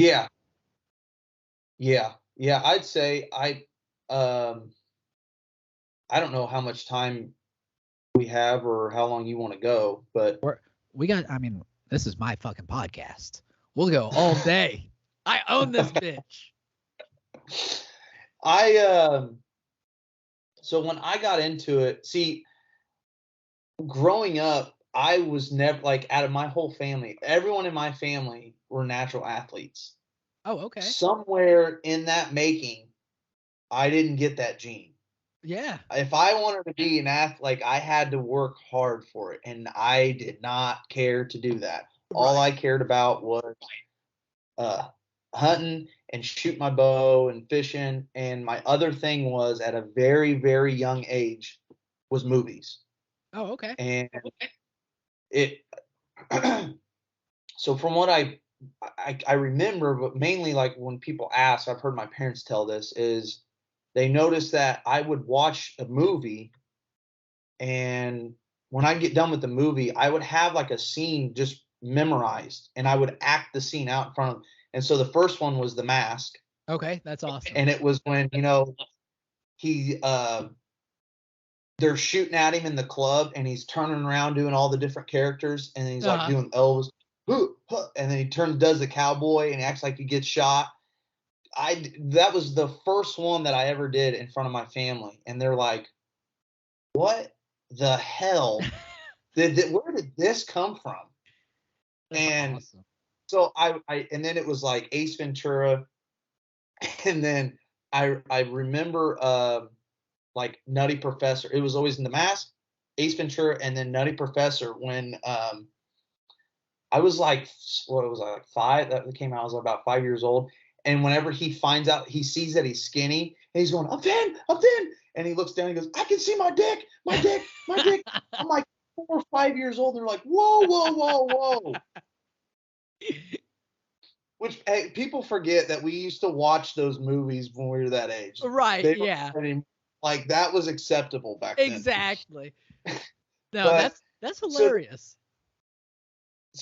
Yeah. I'd say I don't know how much time we have or how long you want to go, but
I mean, this is my fucking podcast. We'll go all day. I own this bitch.
So when I got into it, see, growing up, I was never like, out of my whole family, everyone in my family were natural athletes.
Oh, okay.
Somewhere in that making, I didn't get that gene.
Yeah.
If I wanted to be an athlete, like, I had to work hard for it, and I did not care to do that. All I cared about was hunting and shoot my bow and fishing. And my other thing was, at a very, very young age, was movies.
Oh, okay.
And it so from what I remember, but mainly, like, when people ask, I've heard my parents tell this, is they noticed that I would watch a movie, and when I get done with the movie, I would have like a scene just memorized, and I would act the scene out in front of them. And so the first one was The Mask.
Okay, that's awesome.
And it was when, he they're shooting at him in the club, and he's turning around doing all the different characters, and he's like doing Elvis, and then he does the cowboy, and he acts like he gets shot. That was the first one that I ever did in front of my family, and they're like, "What the hell? Where did this come from?"
That's
and
awesome.
So and then it was like Ace Ventura, and then I remember like Nutty Professor. It was always in The Mask, Ace Ventura, and then Nutty Professor. When I was like, what was I, like 5? That came out. I was about 5 years old. And whenever he finds out, he sees that he's skinny, and he's going, I'm thin. And he looks down and he goes, I can see my dick. I'm like 4 or 5 years old. And they're like, whoa. Which, hey, people forget that we used to watch those movies when we were that age.
Right, yeah.
Like, that was acceptable back then.
Exactly. No, that's hilarious.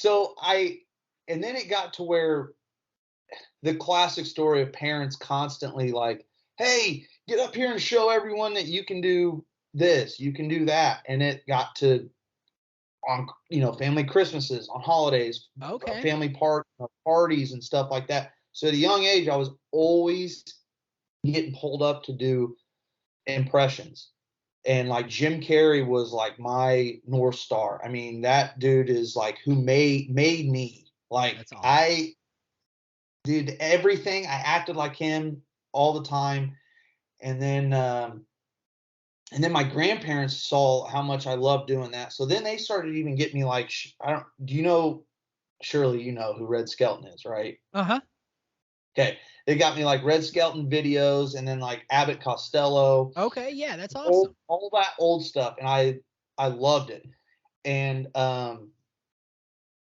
And then it got to where the classic story of parents constantly like, hey, get up here and show everyone that you can do this, you can do that. And it got to, on family Christmases, on holidays, family parties and stuff like that. So at a young age, I was always getting pulled up to do impressions. And like Jim Carrey was like my North Star. I mean, that dude is like who made me. Like, awesome. I did everything. I acted like him all the time. And then my grandparents saw how much I loved doing that. So then they started even getting me like, surely you know who Red Skelton is, right?
Uh-huh.
Okay. They got me like Red Skelton videos, and then like Abbott Costello.
Okay, yeah, that's awesome.
All that old stuff, and I loved it. And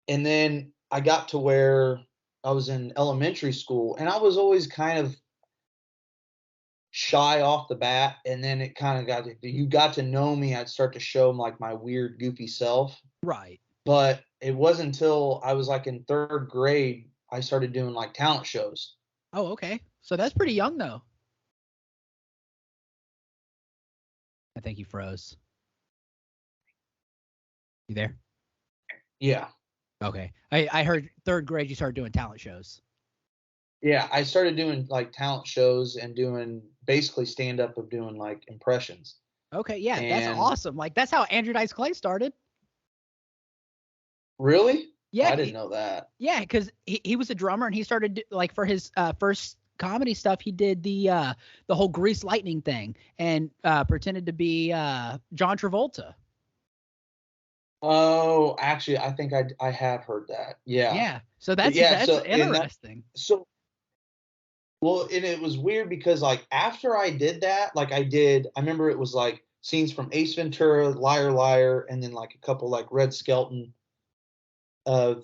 then I got to where I was in elementary school, and I was always kind of shy off the bat, and then it kind of you got to know me, I'd start to show them like my weird, goofy self.
Right.
But it wasn't until I was like in 3rd grade I started doing like talent shows.
Oh, okay. So that's pretty young though. I think you froze. You there?
Yeah.
Okay. I heard 3rd grade you started doing talent shows.
Yeah, I started doing like talent shows and doing basically stand up of doing like impressions.
Okay, yeah, that's awesome. Like, that's how Andrew Dice Clay started.
Really?
Yeah,
I didn't know that.
Yeah, because he was a drummer, and he started like for his first comedy stuff, he did the whole Grease Lightning thing and pretended to be John Travolta.
Oh, actually, I think I have heard that. Yeah.
Yeah. So that's interesting.
Well, and it was weird because like after I did that, like I remember it was like scenes from Ace Ventura, Liar Liar, and then like a couple like Red Skelton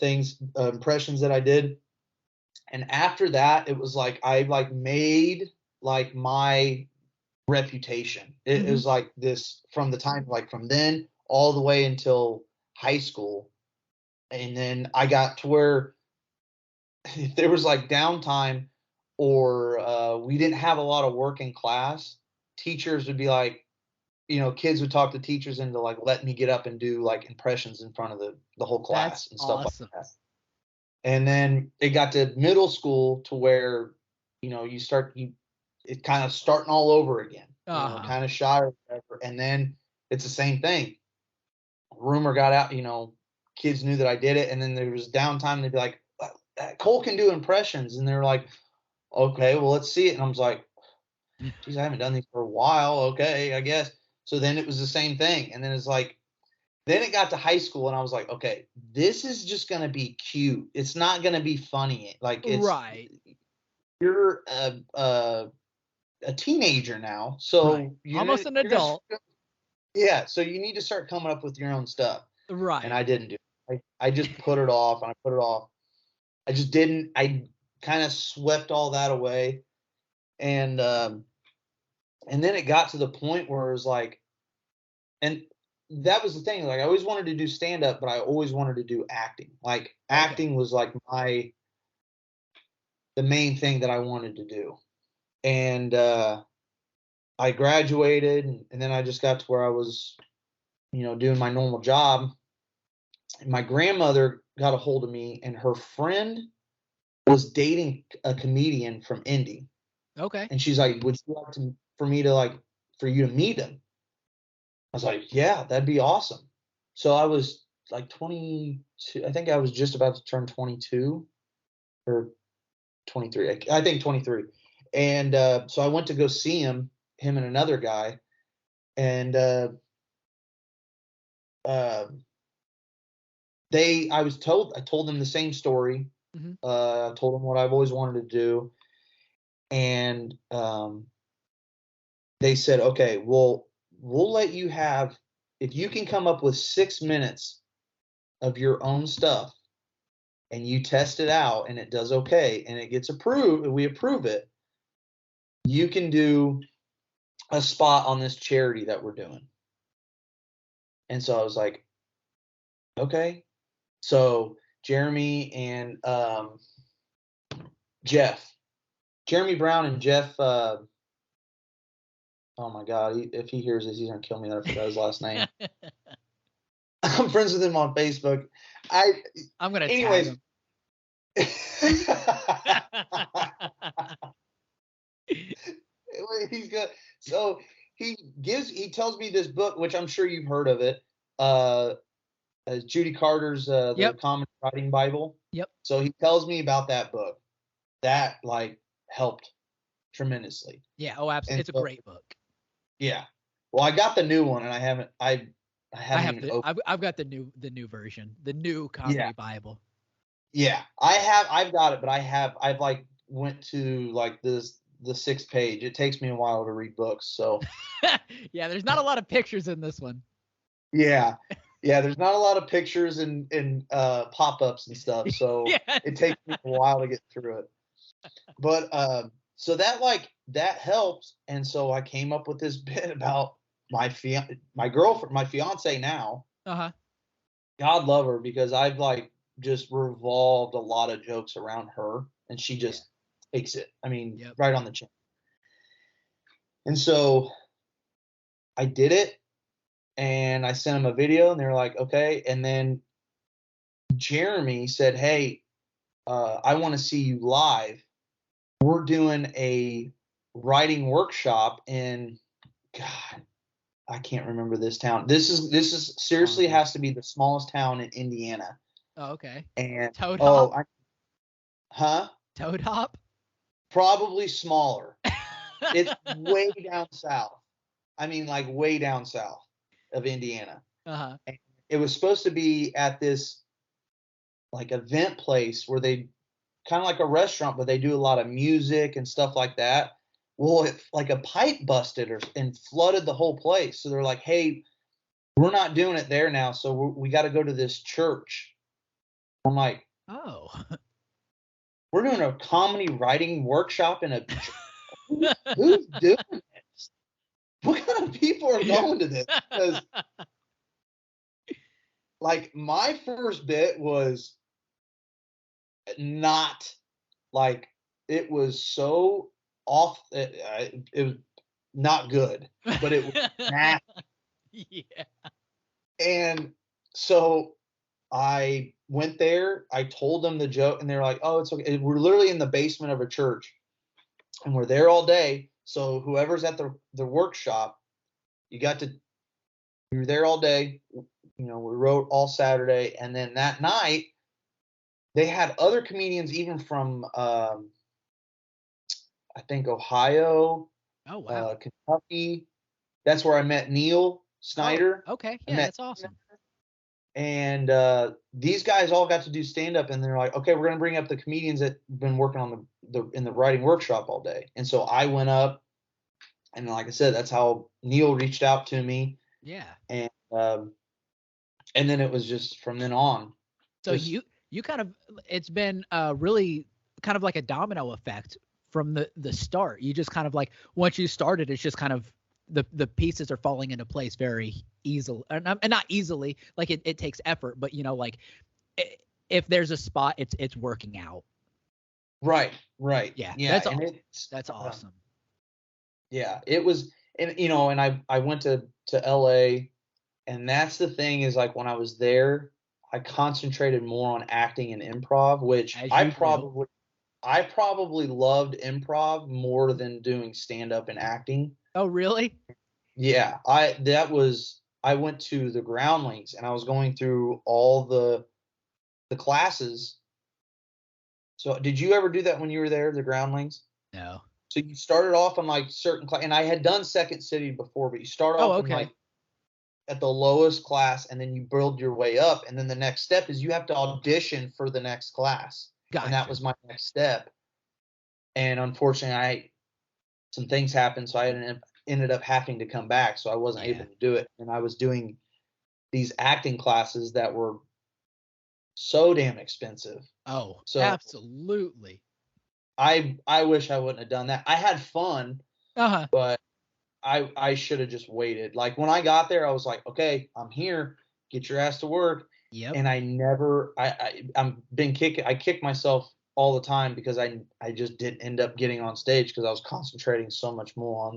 things, impressions that I did. And after that, it was like I like made like my reputation. It was like this from the time, like from then all the way until high school. And then I got to where if there was like downtime or we didn't have a lot of work in class, teachers would be like, kids would talk to teachers into like letting me get up and do like impressions in front of the whole class and stuff
awesome.
like that. And then it got to middle school to where, it's kind of starting all over again, kind of shy or whatever. And then it's the same thing. Rumor got out, kids knew that I did it. And then there was downtime. They'd be like, Cole can do impressions. And they're like, okay, well, let's see it. And I was like, geez, I haven't done these for a while. Okay, I guess. So then it was the same thing. And then it's like, then it got to high school and I was like, okay, this is just going to be cute. It's not going to be funny. Like it's
right.
You're a teenager now. So
right. Almost an adult.
Yeah. So you need to start coming up with your own stuff.
Right.
And I didn't do it. I just put it off and I put it off. I just didn't. I kind of swept all that away. And then it got to the point where it was like, and that was the thing. Like I always wanted to do stand up, but I always wanted to do acting. Like acting was like the main thing that I wanted to do. And I graduated and then I just got to where I was, doing my normal job. And my grandmother got a hold of me and her friend was dating a comedian from Indy.
Okay.
And she's like, would you like for you to meet him? I was like, yeah, that'd be awesome. So I was like 22. I think I was just about to turn 22 or 23. I think 23. And so I went to go see him and another guy. And I told them the same story.
Mm-hmm.
I told them what I've always wanted to do. And they said, okay, well, we'll let you have, if you can come up with 6 minutes of your own stuff and you test it out and it does okay and it gets approved and we approve it, you can do a spot on this charity that we're doing. And so I was like, okay. So Jeremy and Jeremy Brown and Jeff, oh my God, if he hears this, he's going to kill me that I forgot his last name. I'm friends with him on Facebook.
I'm going to tag him.
He's good. So he tells me this book, which I'm sure you've heard of it. Judy Carter's the Common Writing Bible.
Yep.
So he tells me about that book. That like helped tremendously.
Yeah. Oh, absolutely. It's a great book.
Yeah. Well, I got the new one, and I haven't.
I've got the new version, the new Comedy Bible.
Yeah, I've got it, but I've like went to like the 6th page. It takes me a while to read books, so.
Yeah, there's not a lot of pictures in this one.
Yeah, there's not a lot of pictures and pop-ups and stuff, so it takes me a while to get through it. But so that helps, and so I came up with this bit about my girlfriend, my fiance now. God love her, because I've like just revolved a lot of jokes around her, and she just takes it. I mean, right on the chin. And so I did it, and I sent them a video, and they were like, okay. And then Jeremy said, hey, I want to see you live. We're doing a writing workshop in, God, I can't remember this town. This is seriously has to be the smallest town in Indiana.
Oh, okay.
And
Toad Hop? Toad Hop?
Probably smaller. It's way down south. I mean, like way down south of Indiana. And it was supposed to be at this like event place where they kind of like a restaurant, but they do a lot of music and stuff like that. Well, like a pipe busted and flooded the whole place. So they're like, hey, we're not doing it there now. So we got to go to this church. I'm like, oh, we're doing a comedy writing workshop in a church. Who's doing this? What kind of people are going to this? Because like my first bit was, not like, it was so off. It was not good, but it was nasty.
Yeah.
And so I went there. I told them the joke, and they're like, "Oh, it's okay." We're literally in the basement of a church, and we're there all day. So whoever's at the workshop, you got to. We were there all day. We wrote all Saturday, and then that night they had other comedians, even from I think Ohio,
Oh wow.
Kentucky. That's where I met Neil Snyder.
Oh, okay. Yeah, that's awesome.
And these guys all got to do stand up, and they're like, okay, we're gonna bring up the comedians that have been working on in the writing workshop all day. And so I went up, and like I said, that's how Neil reached out to me.
Yeah.
And then it was just from then on.
So you kind of, it's been really kind of like a domino effect from the start. You just kind of like, once you started, it's just kind of the pieces are falling into place very easily, and not easily, like it takes effort, but like if there's a spot, it's working out.
Right.
Yeah. That's awesome.
Yeah, it was. And and I went to LA, and that's the thing, is like, when I was there, I concentrated more on acting and improv, which I probably loved improv more than doing stand up and acting.
Oh, really?
Yeah, I went to the Groundlings, and I was going through all the classes. So did you ever do that when you were there, the Groundlings?
No.
So you started off on like certain class, and I had done Second City before, but you start off in like at the lowest class, and then you build your way up, and then the next step is you have to audition for the next class.
Gotcha.
And that was my next step. And unfortunately, some things happened, so I ended up having to come back, so I wasn't able to do it. And I was doing these acting classes that were so damn expensive.
Oh, so absolutely.
I wish I wouldn't have done that. I had fun, but I should have just waited. Like, when I got there, I was like, okay, I'm here. Get your ass to work.
Yep.
And I kick myself all the time because I just didn't end up getting on stage because I was concentrating so much more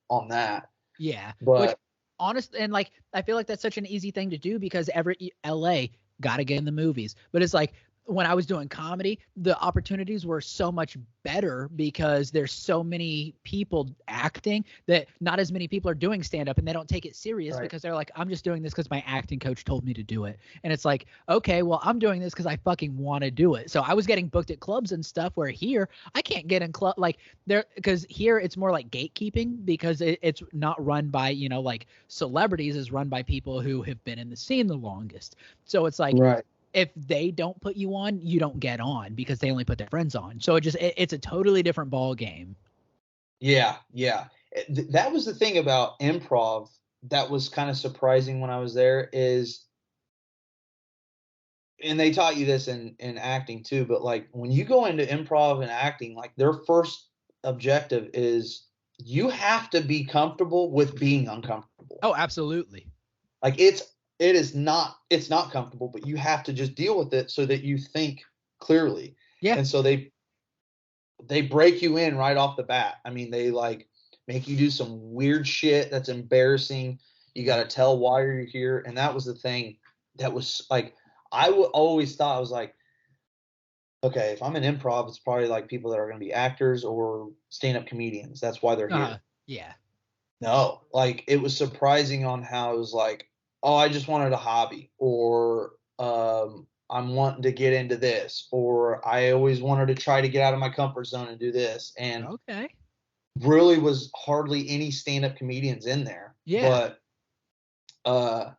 on that.
Yeah.
But
honestly, and like, I feel like that's such an easy thing to do because every LA got to get in the movies. But it's like, when I was doing comedy, the opportunities were so much better because there's so many people acting that not as many people are doing stand up, and they don't take it serious because they're like, I'm just doing this because my acting coach told me to do it. And it's like, okay, well, I'm doing this because I fucking want to do it. So I was getting booked at clubs and stuff, where here I can't get in club like there, because here it's more like gatekeeping, because it's not run by, like celebrities, is run by people who have been in the scene the longest. So it's like, if they don't put you on, you don't get on because they only put their friends on. So it's a totally different ball game.
Yeah. That was the thing about improv that was kind of surprising when I was there, is, and they taught you this in acting too, but like, when you go into improv and acting, like, their first objective is you have to be comfortable with being uncomfortable.
Oh, absolutely.
Like, it's not comfortable, but you have to just deal with it so that you think clearly.
Yeah.
And so they break you in right off the bat. I mean, they like make you do some weird shit that's embarrassing. You got to tell why you're here. And that was the thing that was like, I always thought, I was like, okay, if I'm in improv, it's probably like people that are going to be actors or stand-up comedians. That's why they're here.
Yeah.
No, like, it was surprising on how it was like, oh, I just wanted a hobby, or I'm wanting to get into this, or I always wanted to try to get out of my comfort zone and do this. And really was hardly any stand-up comedians in there.
Yeah.
But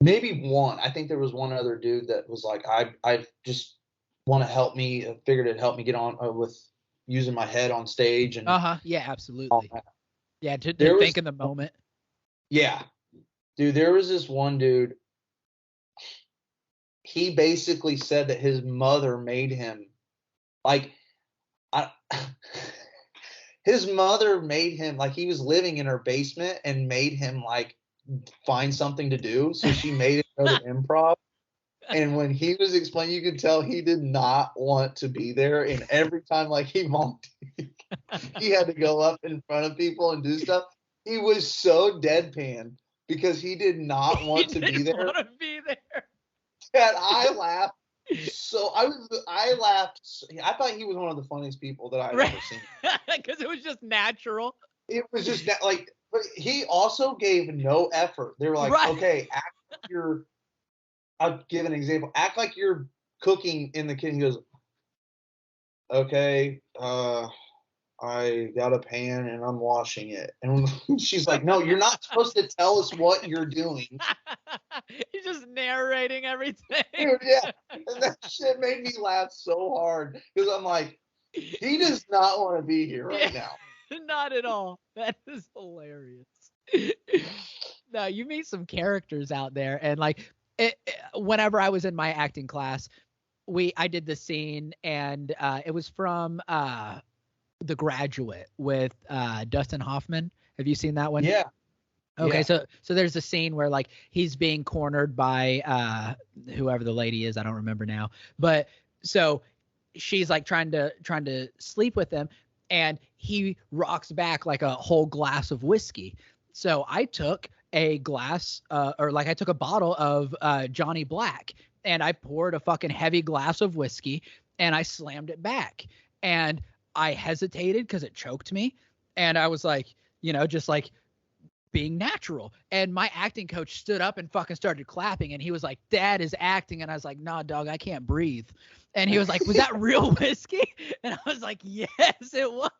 maybe one. I think there was one other dude that was like, I just want to help me. I figured it'd help me get on with using my head on stage. And
yeah, absolutely. Yeah, to think in the moment.
Yeah. Dude, there was this one dude. He basically said that his mother made him, like, his mother made him, like, he was living in her basement and made him like find something to do. So she made him go to improv. And when he was explaining, you could tell he did not want to be there. And every time, like, he he had to go up in front of people and do stuff. He was so deadpan because he did not want to be there.
Want to be there.
That I laughed. So I laughed. I thought he was one of the funniest people that I've ever seen.
Because it was just natural.
It was just that, like, but he also gave no effort. They were like, okay, act like you're. I'll give an example. Act like you're cooking in the kitchen. He goes, okay, I got a pan and I'm washing it. And she's like, no, you're not supposed to tell us what you're doing.
He's just narrating everything.
Dude, yeah. And that shit made me laugh so hard because I'm like, he does not want to be here right now.
Not at all. That is hilarious. No, you meet some characters out there, and like whenever I was in my acting class, I did the scene, and it was from The Graduate with Dustin Hoffman. Have you seen that one?
Yeah.
Okay, yeah. So there's a scene where like he's being cornered by whoever the lady is, I don't remember now. But so she's like trying to sleep with him, and he rocks back like a whole glass of whiskey. So I took a glass I took a bottle of Johnny Black, and I poured a fucking heavy glass of whiskey, and I slammed it back. And I hesitated because it choked me. And I was like, just like being natural. And my acting coach stood up and fucking started clapping. And he was like, "Dad is acting." And I was like, "Nah, dog, I can't breathe." And he was like, "Was that real whiskey?" And I was like, "Yes, it was."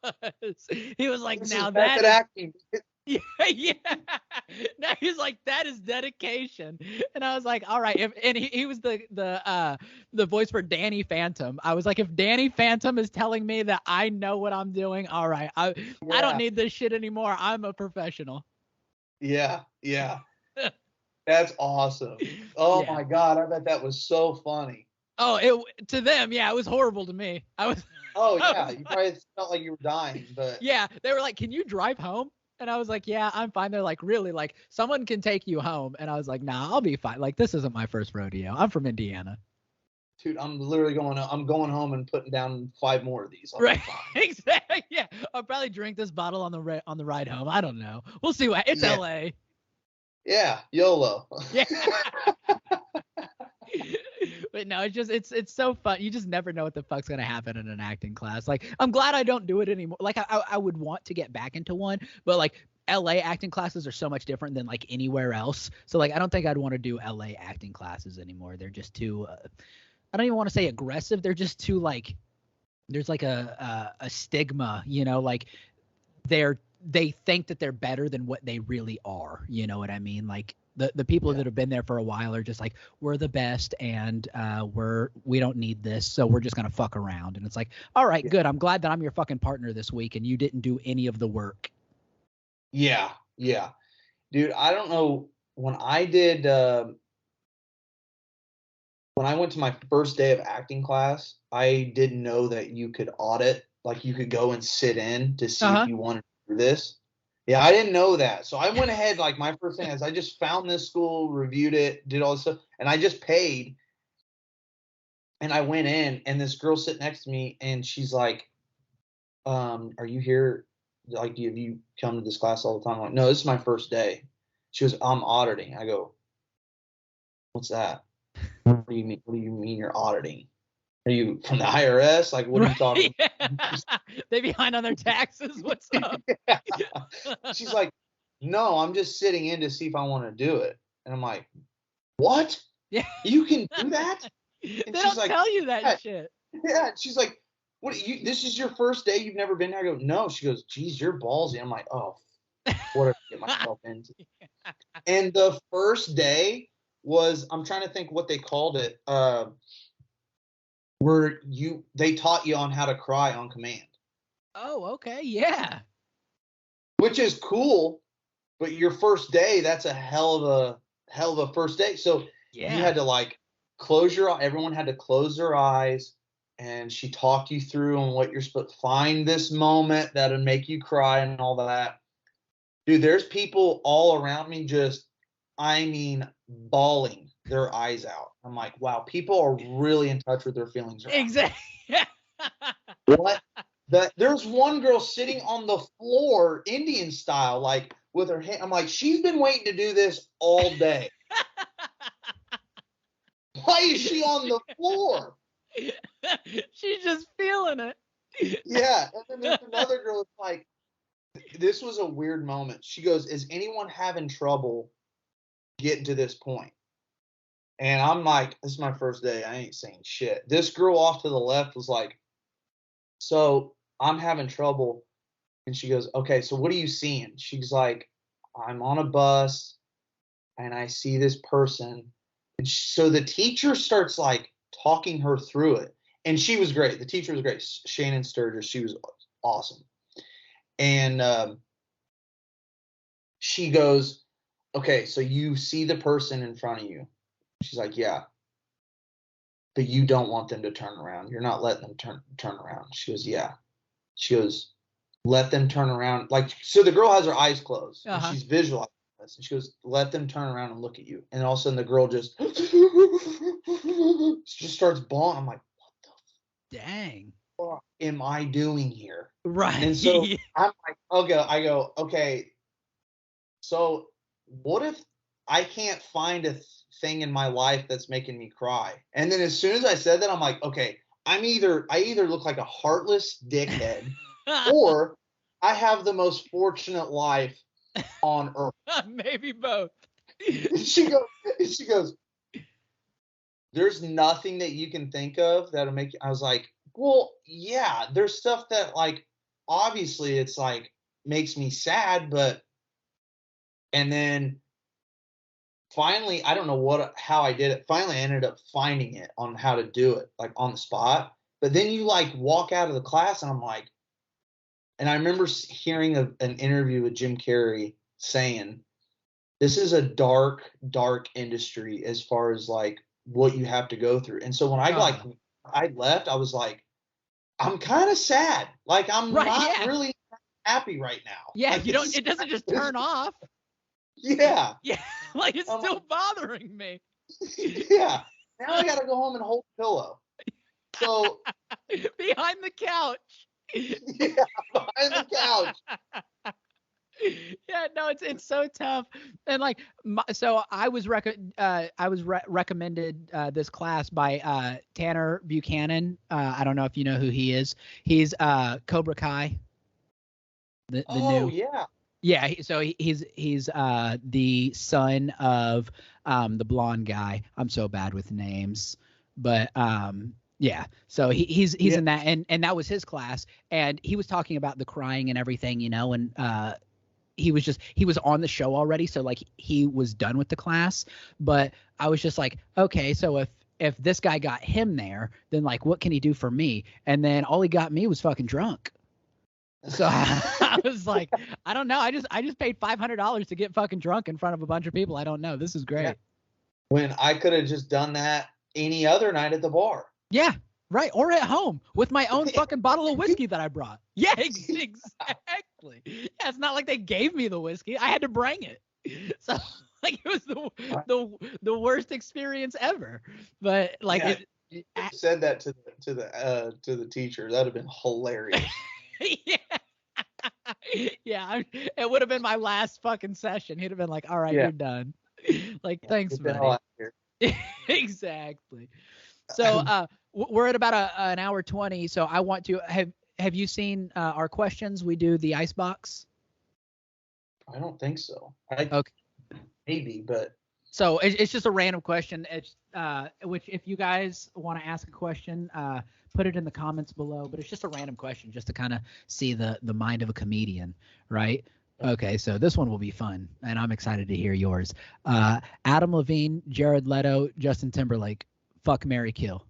He was like, "Now that is
acting."
Yeah, yeah. Now he's like, "That is dedication." And I was like, "All right." And he was the voice for Danny Phantom. I was like, if Danny Phantom is telling me that I know what I'm doing, all right. I don't need this shit anymore. I'm a professional.
Yeah, yeah. That's awesome. Oh my God, I bet that was so funny.
Oh, to them, yeah, it was horrible to me.
Oh yeah, you probably felt like you were dying, but
yeah, they were like, "Can you drive home?" And I was like, "Yeah, I'm fine." They're like, "Really? Like, someone can take you home?" And I was like, "Nah, I'll be fine. Like, this isn't my first rodeo. I'm from Indiana."
Dude, I'm literally going home and putting down 5 more of these.
Right. Exactly. Yeah. I'll probably drink this bottle on the ride home. I don't know. We'll see what. It's LA.
Yeah. YOLO.
Yeah. But no, it's so fun. You just never know what the fuck's gonna happen in an acting class. Like, I'm glad I don't do it anymore. Like, I would want to get back into one, but like LA acting classes are so much different than like anywhere else. So like, I don't think I'd want to do LA acting classes anymore. They're just too. I don't even want to say aggressive. They're just too like. There's like a stigma, like they think that they're better than what they really are. You know what I mean? Like the people that have been there for a while are just like, we're the best, and we don't need this, so we're just gonna fuck around. And it's like, all right, good. I'm glad that I'm your fucking partner this week, and you didn't do any of the work.
Yeah, yeah, dude. I don't know when I did. When I went to my first day of acting class, I didn't know that you could audit, like you could go and sit in to see if you wanted to do this. Yeah, I didn't know that. So I went ahead, like my first thing is I just found this school, reviewed it, did all this stuff, and I just paid. And I went in, and this girl sitting next to me, and she's like, are you here? Like, have you come to this class all the time? I'm like, no, this is my first day. She goes, I'm auditing. I go, what's that? What do you mean? What do you mean you're auditing? Are you from the IRS? Like, what are you talking about?
They behind on their taxes? What's up?
Yeah. She's like, no, I'm just sitting in to see if I want to do it. And I'm like, what?
Yeah.
You can do that?
And they don't tell you that shit.
Yeah. And she's like, what? This is your first day? You've never been there? I go, no. She goes, geez, you're ballsy. I'm like, oh, what did I get myself into? And the first day was, I'm trying to think what they called it. Where they taught you on how to cry on command.
Oh, okay, yeah.
Which is cool, but your first day, that's a hell of a first day. So you had to like everyone had to close their eyes, and she talked you through on what you're supposed to find, this moment that'll make you cry and all that. Dude, there's people all around me just, I mean, bawling their eyes out. I'm like, wow, people are really in touch with their feelings.
Exactly.
What? There's one girl sitting on the floor, Indian style, like with her hand. I'm like, she's been waiting to do this all day. Why is she on the floor?
She's just feeling it.
Yeah. And then there's another girl that's like, this was a weird moment. She goes, is anyone having trouble getting to this point? And I'm like, this is my first day. I ain't saying shit. This girl off to the left was like, so I'm having trouble. And she goes, okay, so what are you seeing? She's like, I'm on a bus and I see this person. And so the teacher starts like talking her through it. And she was great. The teacher was great. Shannon Sturgis. She was awesome. And she goes, okay, so you see the person in front of you. She's like, yeah. But you don't want them to turn around. You're not letting them turn around. She goes, yeah. She goes, let them turn around. Like, so the girl has her eyes closed. And she's visualizing this. And she goes, let them turn around and look at you. And all of a sudden the girl just starts bawling. I'm like, what the
dang
fuck am I doing here?
Right.
And so I'm like, I go, okay, so what if I can't find a thing in my life that's making me cry? And then as soon as I said that, I'm like, okay, I either look like a heartless dickhead or I have the most fortunate life on earth.
Maybe both.
She goes, there's nothing that you can think of that'll make you. I was like, well, yeah, there's stuff that like, obviously it's like makes me sad, but, and then finally, I don't know how I did it. Finally, I ended up finding it on how to do it, like on the spot. But then you like walk out of the class and I'm like, and I remember hearing an interview with Jim Carrey saying, this is a dark, dark industry as far as like what you have to go through. And so when I left, I was like, I'm kind of sad. Like I'm not really happy right now.
Yeah,
like,
it doesn't just turn off.
Yeah.
Yeah, like it's still bothering me.
Yeah. Now I gotta go home and hold a pillow. So
behind the couch.
Yeah, behind the couch.
Yeah, no, it's so tough. And like, so I was recommended this class by Tanner Buchanan. I don't know if you know who he is. He's Cobra Kai. The new.
Yeah.
Yeah, so he's the son of the blonde guy. I'm so bad with names, but yeah. So he's in that, and that was his class, and he was talking about the crying and everything, you know, and he was on the show already, so like he was done with the class, but I was just like, okay, so if this guy got him there, then like what can he do for me? And then all he got me was fucking drunk. So I was like, I don't know. I just paid $500 to get fucking drunk in front of a bunch of people I don't know. This is great. Yeah.
When I could have just done that any other night at the bar.
Yeah, right. Or at home with my own fucking bottle of whiskey that I brought. Yeah, exactly. Yeah, it's not like they gave me the whiskey. I had to bring it. So like it was the worst experience ever. But like
you said that to the teacher. That'd have been hilarious.
Yeah. Yeah, it would have been my last fucking session. He'd have been like, all right, you're done. Like, thanks, buddy. Exactly. So we're at about an hour 20. So I want to have you seen our questions? We do the icebox.
I don't think so.
Okay.
Maybe, but.
So it's just a random question. It's which if you guys want to ask a question, put it in the comments below. But it's just a random question, just to kind of see the mind of a comedian, right? Okay, so this one will be fun, and I'm excited to hear yours. Adam Levine, Jared Leto, Justin Timberlake. Fuck, marry, kill.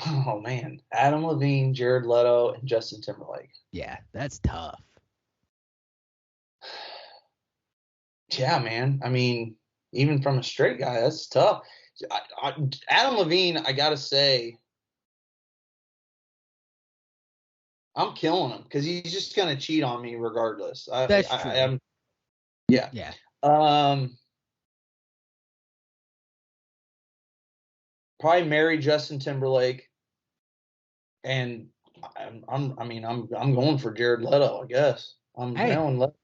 Oh man, Adam Levine, Jared Leto, and Justin Timberlake.
Yeah, that's tough.
Yeah, man. I mean, even from a straight guy, that's tough. Adam Levine, I gotta say, I'm killing him because he's just gonna cheat on me regardless.
That's true.
Yeah. probably marry Justin Timberlake, and I'm going for Jared Leto, I guess. I'm nailing Leto.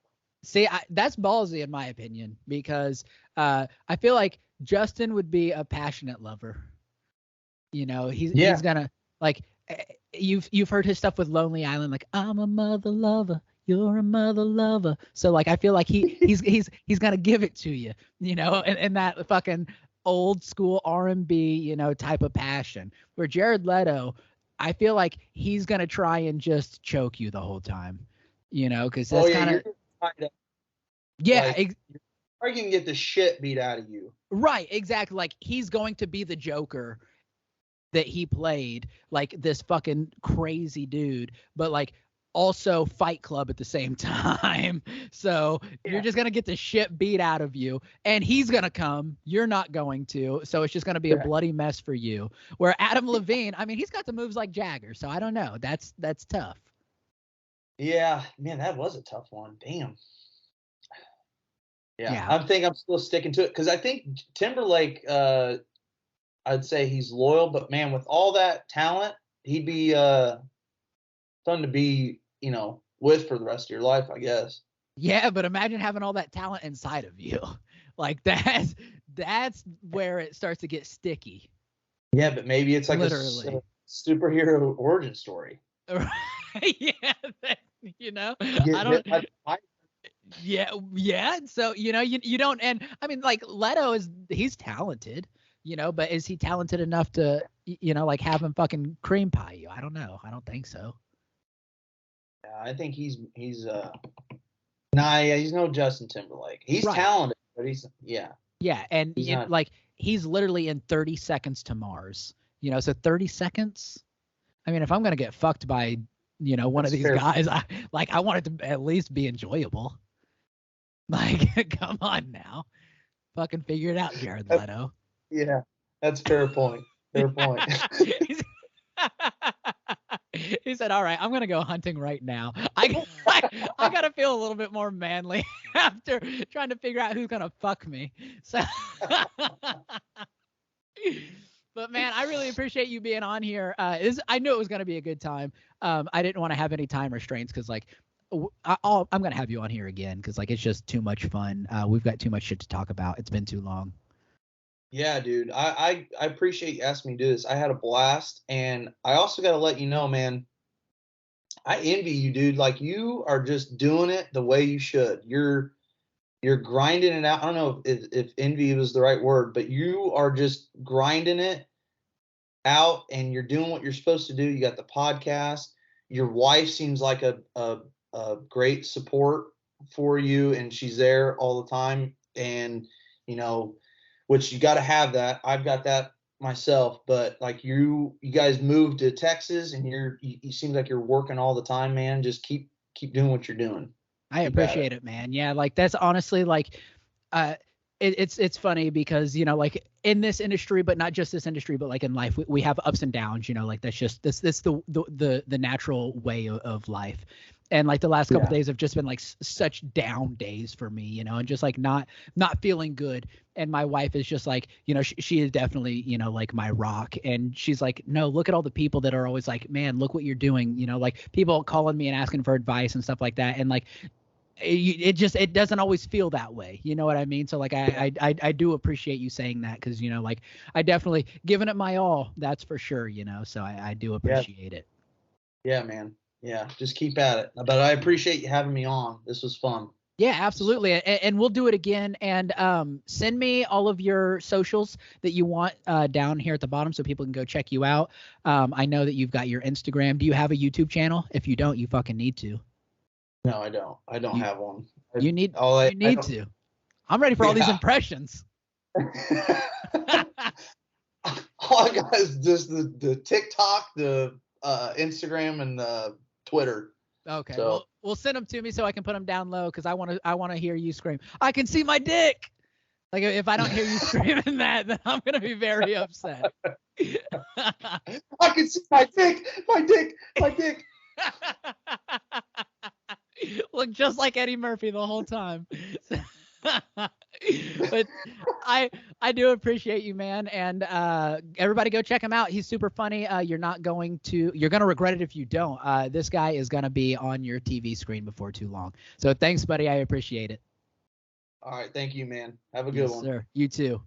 See, that's ballsy in my opinion, because I feel like Justin would be a passionate lover. You know, he's gonna, like, you've heard his stuff with Lonely Island, like, I'm a mother lover, you're a mother lover. So like I feel like he's gonna give it to you, you know, and that fucking old school R&B, you know, type of passion. Where Jared Leto, I feel like he's gonna try and just choke you the whole time, you know, because that's kind of
Or you can get the shit beat out of you.
Right, exactly. Like he's going to be the Joker that he played, like this fucking crazy dude, but like also Fight Club at the same time. So you're just gonna get the shit beat out of you, and he's gonna come. You're not going to. So it's just gonna be a bloody mess for you. Where Adam Levine, I mean, he's got the moves like Jagger, so I don't know. That's tough.
Yeah, man, that was a tough one. Damn. Yeah. I think I'm still sticking to it because I think Timberlake, I'd say he's loyal, but man, with all that talent, he'd be fun to be, you know, with for the rest of your life, I guess.
Yeah, but imagine having all that talent inside of you. Like that's where it starts to get sticky.
Yeah, but maybe it's like a superhero origin story.
Yeah, you know, I don't. Yeah. So, you know, you don't, and I mean, like Leto he's talented, you know, but is he talented enough to, you know, like have him fucking cream pie you? I don't know. I don't think so.
Yeah, I think he's no Justin Timberlake. He's talented, but
Yeah, and he's literally in 30 seconds to Mars. You know, so 30 seconds. I mean, if I'm gonna get fucked by, you know, one of these guys, I want it to at least be enjoyable. Like, come on now. Fucking figure it out, Jared Leto.
Yeah, that's fair point. Fair point.
He said, all right, I'm going to go hunting right now. I got to feel a little bit more manly after trying to figure out who's going to fuck me. So, but man, I really appreciate you being on here. I knew it was going to be a good time. I didn't want to have any time restraints because, like, I'm going to have you on here again because, like, it's just too much fun. We've got too much shit to talk about. It's been too long.
Yeah, dude. I appreciate you asking me to do this. I had a blast. And I also got to let you know, man, I envy you, dude. Like, you are just doing it the way you should. You're grinding it out. I don't know if envy was the right word, but you are just grinding it out and you're doing what you're supposed to do. You got the podcast. Your wife seems like a great support for you, and she's there all the time. And, you know, which you got to have that. I've got that myself, but like you guys moved to Texas and you seem like you're working all the time, man. Just keep doing what you're doing.
I appreciate it, man. Yeah. Like that's honestly like, it's funny because, you know, like in this industry, but not just this industry, but like in life, we have ups and downs, you know, like that's just this the natural way of life. And like the last couple of days have just been like such down days for me, you know, and just like not feeling good. And my wife is just like, you know, she is definitely, you know, like my rock. And she's like, no, look at all the people that are always like, man, look what you're doing. You know, like people calling me and asking for advice and stuff like that. And like, it doesn't always feel that way. You know what I mean? So like, I do appreciate you saying that. Cause you know, like I definitely given it my all, that's for sure. You know, so I do appreciate it.
Yeah, man. Yeah, just keep at it. But I appreciate you having me on. This was fun.
Yeah, absolutely. And we'll do it again. And send me all of your socials that you want down here at the bottom so people can go check you out. I know that you've got your Instagram. Do you have a YouTube channel? If you don't, you fucking need to.
No, I don't. I don't have one.
You need to. I'm ready for all these impressions.
All I got is just the TikTok, the Instagram, and the Twitter.
Okay, so we'll send them to me so I can put them down low because I want to hear you scream. I can see my dick. Like if I don't hear you screaming that, then I'm gonna be very upset.
I can see my dick.
Look just like Eddie Murphy the whole time. But I do appreciate you, man. And everybody go check him out. He's super funny. You're going to regret it if you don't. This guy is going to be on your TV screen before too long. So thanks, buddy. I appreciate it.
All right. Thank you, man. Have a good
Yes,
one.
sir. You too.